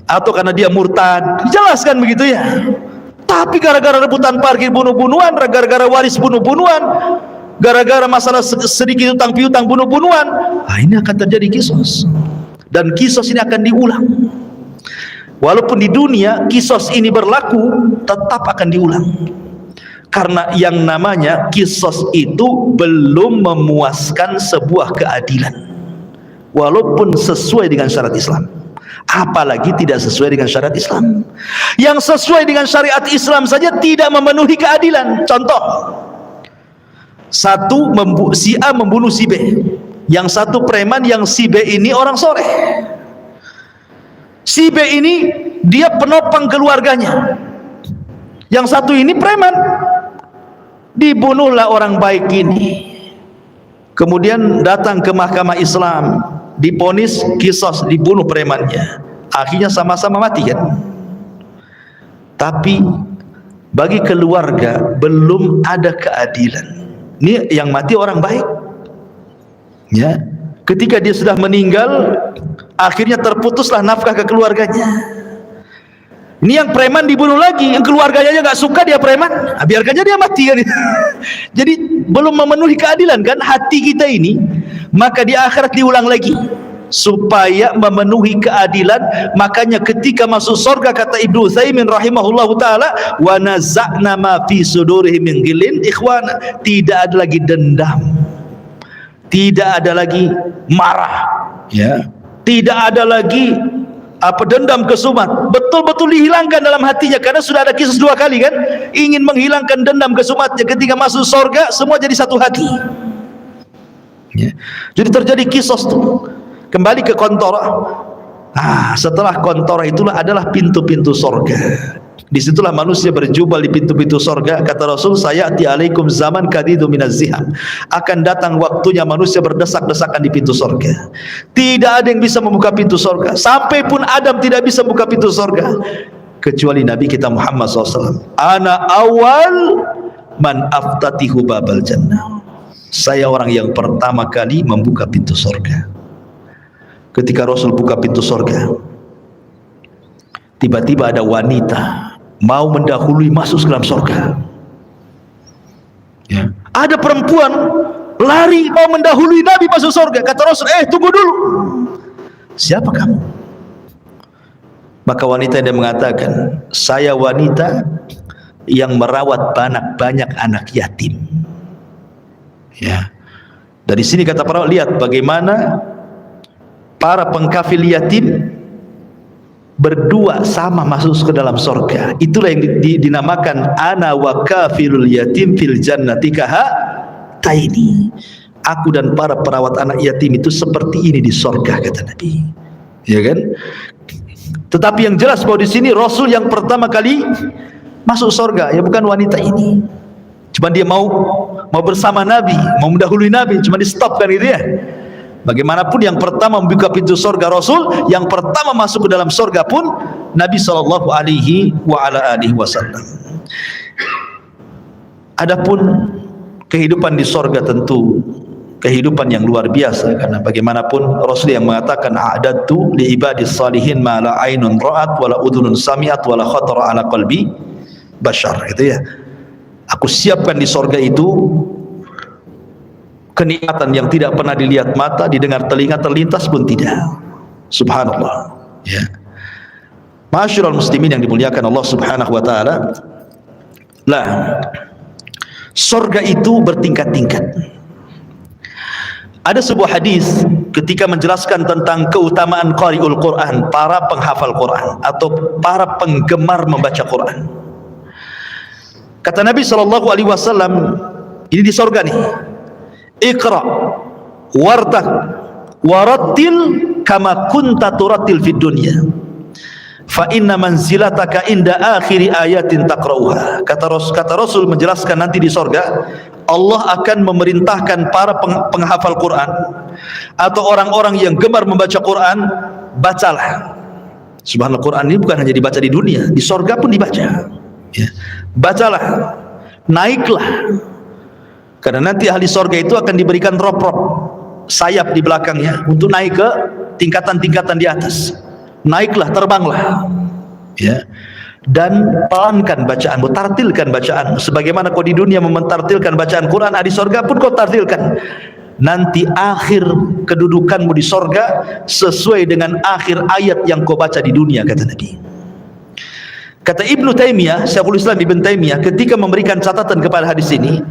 atau karena dia murtad, dijelaskan begitu ya. Tapi gara-gara rebutan parkir bunuh-bunuhan, gara-gara waris bunuh-bunuhan, gara-gara masalah sedikit utang piutang bunuh-bunuhan, ini akan terjadi kisos. Dan kisos ini akan diulang. Walaupun di dunia kisos ini berlaku, tetap akan diulang. Karena yang namanya kisos itu belum memuaskan sebuah keadilan, walaupun sesuai dengan syariat Islam. Apalagi tidak sesuai dengan syariat Islam. Yang sesuai dengan syariat Islam saja tidak memenuhi keadilan. Contoh, si A membunuh si B, yang satu preman, yang si B ini orang soleh. Si B ini dia penopang keluarganya, yang satu ini preman. Dibunuhlah orang baik ini, kemudian datang ke mahkamah Islam, diponis kisos, dibunuh premannya, akhirnya sama-sama mati kan. Tapi bagi keluarga belum ada keadilan. Ini yang mati orang baik ya, ketika dia sudah meninggal akhirnya terputuslah nafkah ke keluarganya. Ini yang preman dibunuh lagi, yang keluarganya aja nggak suka dia preman, biarkan aja dia mati kan. Jadi belum memenuhi keadilan kan hati kita ini. Maka di akhirat diulang lagi supaya memenuhi keadilan. Makanya ketika masuk surga, kata Ibnu Utsaimin rahimahullahu taala, wa naza'na ma fi sudurihim min ghillin ikhwana, tidak ada lagi dendam, tidak ada lagi marah ya, tidak ada lagi dendam kesumat, betul-betul dihilangkan dalam hatinya. Karena sudah ada kisah 2 kali kan, ingin menghilangkan dendam kesumatnya. Ketika masuk surga semua jadi satu hati ya. Jadi terjadi kisos tuh. Kembali ke kontora. Setelah kontora itulah adalah pintu-pintu surga. Disitulah manusia berjubel di pintu-pintu surga. Kata Rasul, sayati alaikum zaman kadidu minaz ziham, akan datang waktunya manusia berdesak-desakan di pintu surga. Tidak ada yang bisa membuka pintu surga. Sampai pun Adam tidak bisa membuka pintu surga kecuali Nabi kita Muhammad SAW. Ana awal man aftatihu babal jannah, saya orang yang pertama kali membuka pintu surga. Ketika Rasul buka pintu surga, tiba-tiba ada wanita mau mendahului masuk ke dalam surga ya. Ada perempuan lari mau mendahului Nabi masuk surga. Kata Rasul, tunggu dulu, siapa kamu? Maka wanita yang mengatakan, saya wanita yang merawat banyak anak yatim ya. Dari sini kata para, lihat bagaimana para pengkafil yatim berdua sama masuk ke dalam surga. Itulah yang dinamakan ana wa kafilul yatim fil jannati kahataini. Aku dan para perawat anak yatim itu seperti ini di surga, kata Nabi. Ya kan? Tetapi yang jelas bahwa di sini Rasul yang pertama kali masuk surga ya bukan wanita ini. Cuma dia mau bersama Nabi, mau mendahului Nabi, cuma di stop kan gitu ya. Bagaimanapun yang pertama membuka pintu surga Rasul, yang pertama masuk ke dalam surga pun Nabi sallallahu alaihi wasallam. Adapun kehidupan di surga tentu kehidupan yang luar biasa, karena bagaimanapun Rasul yang mengatakan a'dadtu li ibadis salihin ma la ainun ra'at wa la udhunun sami'at wa la khatara ala qalbi bashar, gitu ya. Aku siapkan di surga itu kenikmatan yang tidak pernah dilihat mata, didengar telinga, terlintas pun tidak. Subhanallah ya. Ma'asyiral muslimin yang dimuliakan Allah Subhanahu wa taala, lah surga itu bertingkat-tingkat. Ada sebuah hadis ketika menjelaskan tentang keutamaan qari'ul Quran, para penghafal Quran atau para penggemar membaca Quran. Kata Nabi sallallahu alaihi wasallam, ini di surga nih, Iqra wartaq warattil kama kunta turattil fid dunya fa inna manzilataka inda akhiri ayatin taqra'uha. Kata Rasul menjelaskan nanti di sorga Allah akan memerintahkan para penghafal Quran atau orang-orang yang gemar membaca Quran, bacalah. Subhanallah, Quran ini bukan hanya dibaca di dunia, di sorga pun dibaca ya. Bacalah, naiklah. Karena nanti ahli sorga itu akan diberikan rop-rop sayap di belakangnya untuk naik ke tingkatan-tingkatan di atas. Naiklah, terbanglah, ya. Dan pelankan bacaanmu, tartilkan bacaan. Sebagaimana kau di dunia mentartilkan bacaan Quran, di sorga pun kau tartilkan. Nanti akhir kedudukanmu di sorga sesuai dengan akhir ayat yang kau baca di dunia, kata Nabi. Kata Ibnu Taimiyah, Syekhul Islam Ibnu Taimiyah, ketika memberikan catatan kepada hadis ini,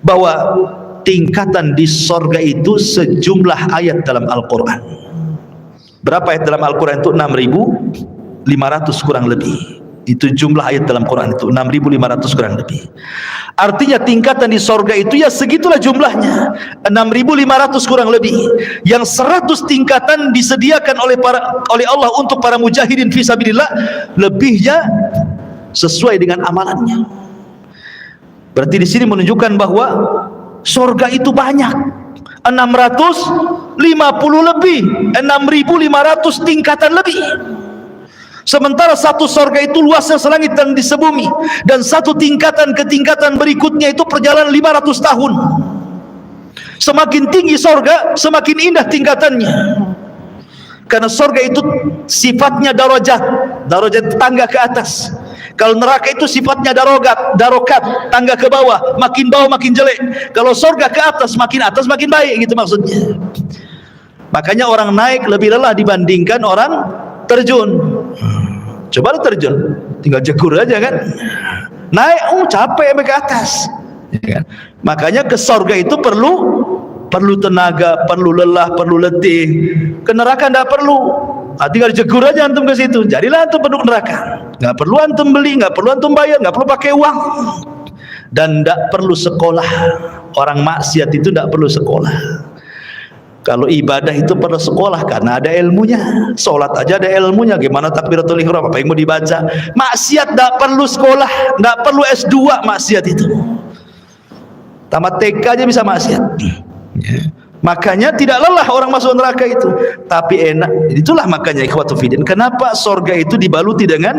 bahwa tingkatan di sorga itu sejumlah ayat dalam Al-Quran. Berapa ayat dalam Al-Quran itu? 6.500 kurang lebih. Itu jumlah ayat dalam Quran itu 6.500 kurang lebih. Artinya tingkatan di sorga itu ya segitulah jumlahnya, 6.500 kurang lebih. Yang 100 tingkatan disediakan oleh Allah untuk para mujahidin fisabilillah, lebihnya sesuai dengan amalannya. Berarti di sini menunjukkan bahwa sorga itu banyak, 650 lebih, 6.500 tingkatan lebih. Sementara satu sorga itu luasnya selangit dan di sebumi, dan satu tingkatan ke tingkatan berikutnya itu perjalanan 500 tahun. Semakin tinggi sorga, semakin indah tingkatannya. Karena sorga itu sifatnya darajat tangga ke atas. Kalau neraka itu sifatnya darokat, tangga ke bawah makin jelek. Kalau sorga ke atas makin baik, gitu maksudnya. Makanya orang naik lebih lelah dibandingkan orang terjun. Coba lu terjun, tinggal jegur aja kan. Naik, capek sampai ke atas, ya kan? Makanya ke sorga itu perlu tenaga, perlu lelah, perlu letih. Ke neraka tidak perlu. Tinggal jegur aja antum ke situ, jadilah antum penduduk neraka. Nggak perlu antum beli, nggak perlu antum bayar, nggak perlu pakai uang, dan tidak perlu sekolah. Orang maksiat itu tidak perlu sekolah. Kalau ibadah itu perlu sekolah karena ada ilmunya. Sholat aja ada ilmunya. Gimana takbiratul ihram, apa yang mau dibaca? Maksiat tidak perlu sekolah, tidak perlu S2 maksiat itu. Tamat TK aja bisa maksiat. Makanya tidak lelah orang masuk neraka itu, tapi enak. Itulah makanya ikhwatu fiddin, kenapa sorga itu dibaluti dengan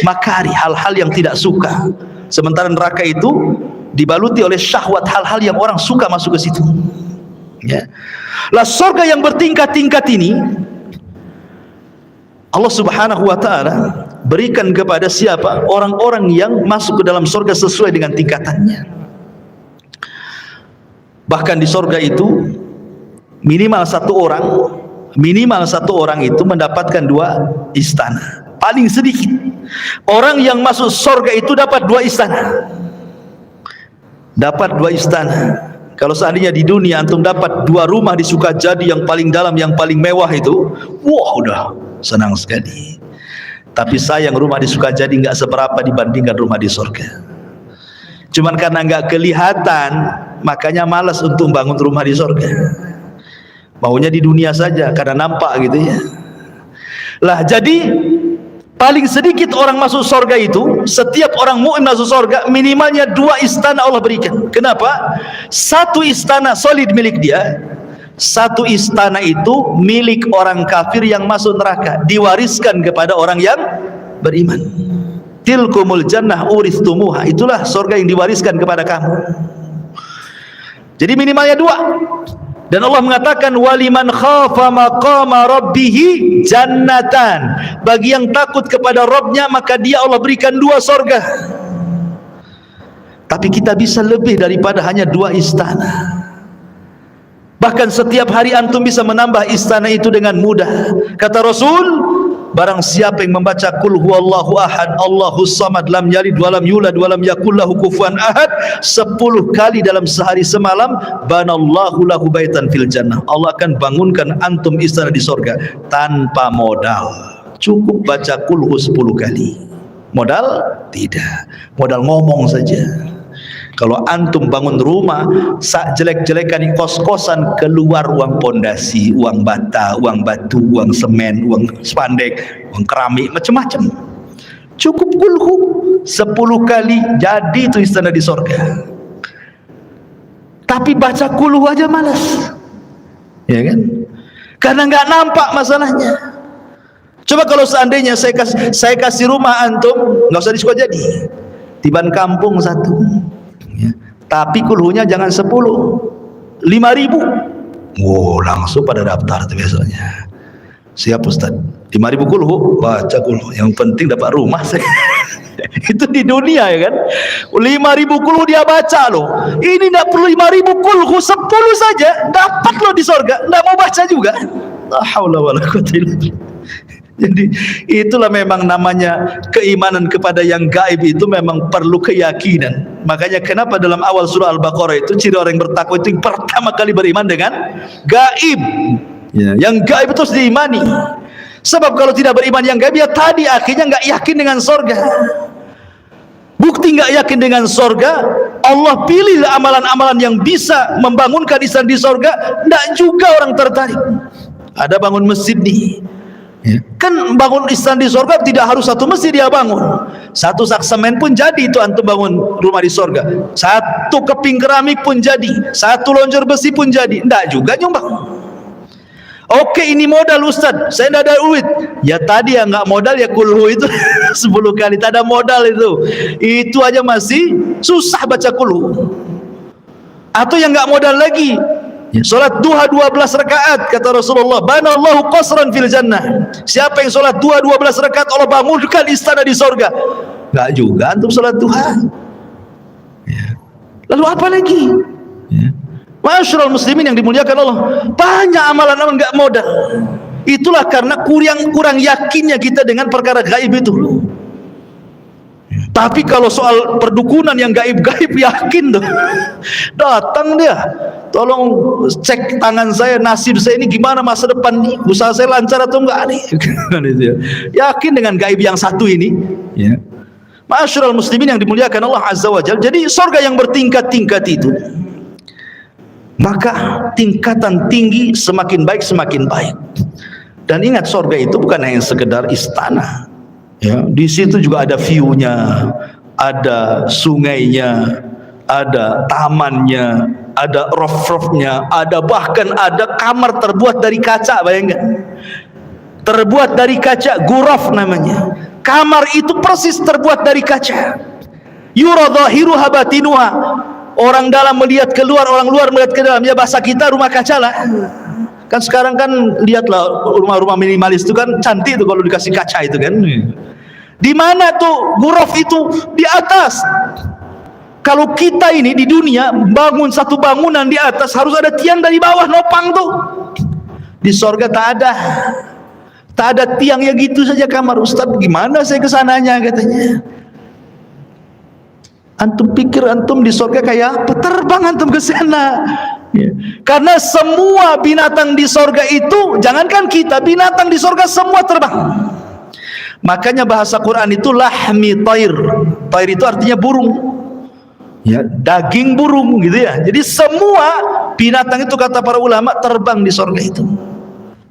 makari, hal-hal yang tidak suka. Sementara neraka itu dibaluti oleh syahwat, hal-hal yang orang suka masuk ke situ. Ya. Lah surga yang bertingkat-tingkat ini Allah Subhanahu wa taala berikan kepada siapa? Orang-orang yang masuk ke dalam surga sesuai dengan tingkatannya. Bahkan di surga itu minimal satu orang itu mendapatkan 2 istana. Paling sedikit orang yang masuk surga itu dapat 2 istana. Dapat 2 istana. Kalau seandainya di dunia antum dapat 2 rumah di Sukajadi yang paling dalam, yang paling mewah itu, wah udah senang sekali. Tapi sayang rumah di Sukajadi nggak seberapa dibandingkan rumah di surga. Cuman karena nggak kelihatan, makanya malas untuk bangun rumah di surga. Maunya di dunia saja karena nampak gitu ya. Lah jadi paling sedikit orang masuk surga itu, setiap orang mukmin masuk surga minimalnya 2 istana Allah berikan. Kenapa? 1 istana solid milik dia, 1 istana itu milik orang kafir yang masuk neraka, diwariskan kepada orang yang beriman. Tilkumul jannah uristumuha, itulah surga yang diwariskan kepada kamu. Jadi minimalnya 2. Dan Allah mengatakan waliman khafa maqama rabbihi jannatan. Bagi yang takut kepada Rabbnya maka dia Allah berikan 2 surga. Tapi kita bisa lebih daripada hanya 2 istana. Bahkan setiap hari antum bisa menambah istana itu dengan mudah. Kata Rasul, barang siapa yang membaca qul huwallahu ahad Allahus samad lam yalid walam yulad walam yakul lahu kufuwan ahad 10 kali dalam sehari semalam, banallahu lahu baitan fil jannah. Allah akan bangunkan antum istana di surga tanpa modal. Cukup baca qul hu 10 kali. Modal? Tidak. Modal ngomong saja. Kalau antum bangun rumah sak jelek-jelekan di kos-kosan, keluar uang pondasi, uang bata, uang batu, uang semen, uang spandek, uang keramik, macam-macam. Cukup kulhu 10 kali jadi itu istana di surga. Tapi baca kulhu aja malas, ya kan? Karena nggak nampak masalahnya. Coba kalau seandainya saya kasih rumah antum, nggak usah di Sukajadi, tiban kampung 1. Ya. Tapi kulhunya jangan 10, 5.000. Oh, langsung pada daftar tuh besoknya. Siap Ustaz, 5.000 kulhu, baca kulhu. Yang penting dapat rumah saya. Itu di dunia ya kan. 5.000 kulhu dia baca loh. Ini tidak perlu 5.000 kulhu, 10 saja dapat loh di sorga. Tidak mau baca juga. La haula wala quwwata illa billah. Jadi itulah memang namanya keimanan kepada yang gaib, itu memang perlu keyakinan. Makanya kenapa dalam awal surah Al-Baqarah itu ciri orang yang bertakwa itu yang pertama kali beriman dengan gaib. Ya, yang gaib itu harus diimani. Sebab kalau tidak beriman yang gaib, ya tadi akhirnya nggak yakin dengan sorga. Bukti nggak yakin dengan sorga, Allah pilih amalan-amalan yang bisa membangunkan Islam di sorga, nggak juga orang tertarik. Ada bangun masjid nih, ya. Kan bangun Islam di sorga tidak harus satu masjid dia bangun, satu sak semen pun jadi itu antum bangun rumah di sorga. Satu keping keramik pun jadi, satu lonjor besi pun jadi, nggak juga nyumbang. Oke, ini modal Ustaz, saya tidak ada duit. Ya tadi ya nggak modal ya kulhu itu 10 kali, tak ada modal itu aja masih susah baca kulhu. Atau yang nggak modal lagi, ya, sholat duha 12 rakaat kata Rasulullah, banallahu qasran fil jannah. Siapa yang sholat duha 12 rakaat, Allah bangunkan istana di sorga. Nggak juga antum sholat duha, ya. Lalu apa lagi, ya. Masyarul muslimin yang dimuliakan Allah, banyak amalan-amalan nggak modal. Itulah karena kurang yakinnya kita dengan perkara gaib itu. Tapi kalau soal perdukunan yang gaib-gaib yakin tuh. Datang dia, tolong cek tangan saya, nasib saya ini gimana masa depan nih, usaha saya lancar atau enggak nih. Yakin dengan gaib yang satu ini, ya. Masyarul muslimin yang dimuliakan Allah Azza wa Jalla. Jadi surga yang bertingkat-tingkat itu, maka tingkatan tinggi semakin baik semakin baik. Dan ingat, surga itu bukan hanya sekedar istana, ya. Di situ juga ada view-nya, ada sungainya, ada tamannya, ada roof-roofnya, ada bahkan ada kamar terbuat dari kaca. Bayangkan, terbuat dari kaca, ghuraf namanya. Kamar itu persis terbuat dari kaca. Yura dhahiruha batinuha. Orang dalam melihat keluar, orang luar melihat ke dalam. Ya bahasa kita rumah kaca lah. Kan sekarang kan lihatlah rumah-rumah minimalis itu kan cantik tuh kalau dikasih kaca itu kan. Di mana tuh ghuraf itu? Di atas. Kalau kita ini di dunia bangun satu bangunan di atas, harus ada tiang dari bawah nopang tuh. Di sorga tak ada. Tak ada tiang, ya gitu saja kamar. Ustaz, gimana saya kesananya katanya. Antum pikir antum di surga kayak apa? Terbang antum ke sana. Ya. Karena semua binatang di surga itu, jangankan kita, binatang di surga semua terbang. Makanya bahasa Quran itu lahmi tair. Tair itu artinya burung. Ya, daging burung gitu ya. Jadi semua binatang itu kata para ulama terbang di surga itu.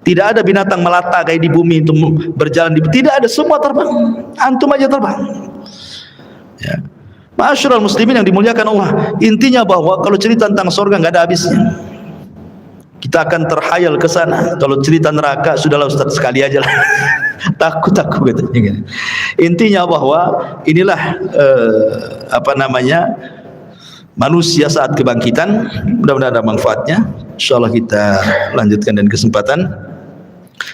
Tidak ada binatang melata kayak di bumi itu berjalan di, tidak ada, semua terbang. Antum aja terbang. Ya. Masyarul muslimin yang dimuliakan Allah, intinya bahwa kalau cerita tentang surga nggak ada habisnya. Kita akan terhayal ke sana. Kalau cerita neraka sudahlah Ustaz, sekali aja lah. takut katanya. Intinya bahwa inilah manusia saat kebangkitan. Mudah-mudahan ada manfaatnya. Insyaallah kita lanjutkan dan kesempatan.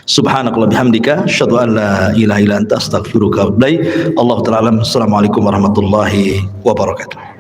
Subhanakallah bihamdika asyhadu an la ilaha illa anta astaghfiruka wa atubu ilaik. Allahu ta'ala alam. Assalamualaikum warahmatullahi wabarakatuh.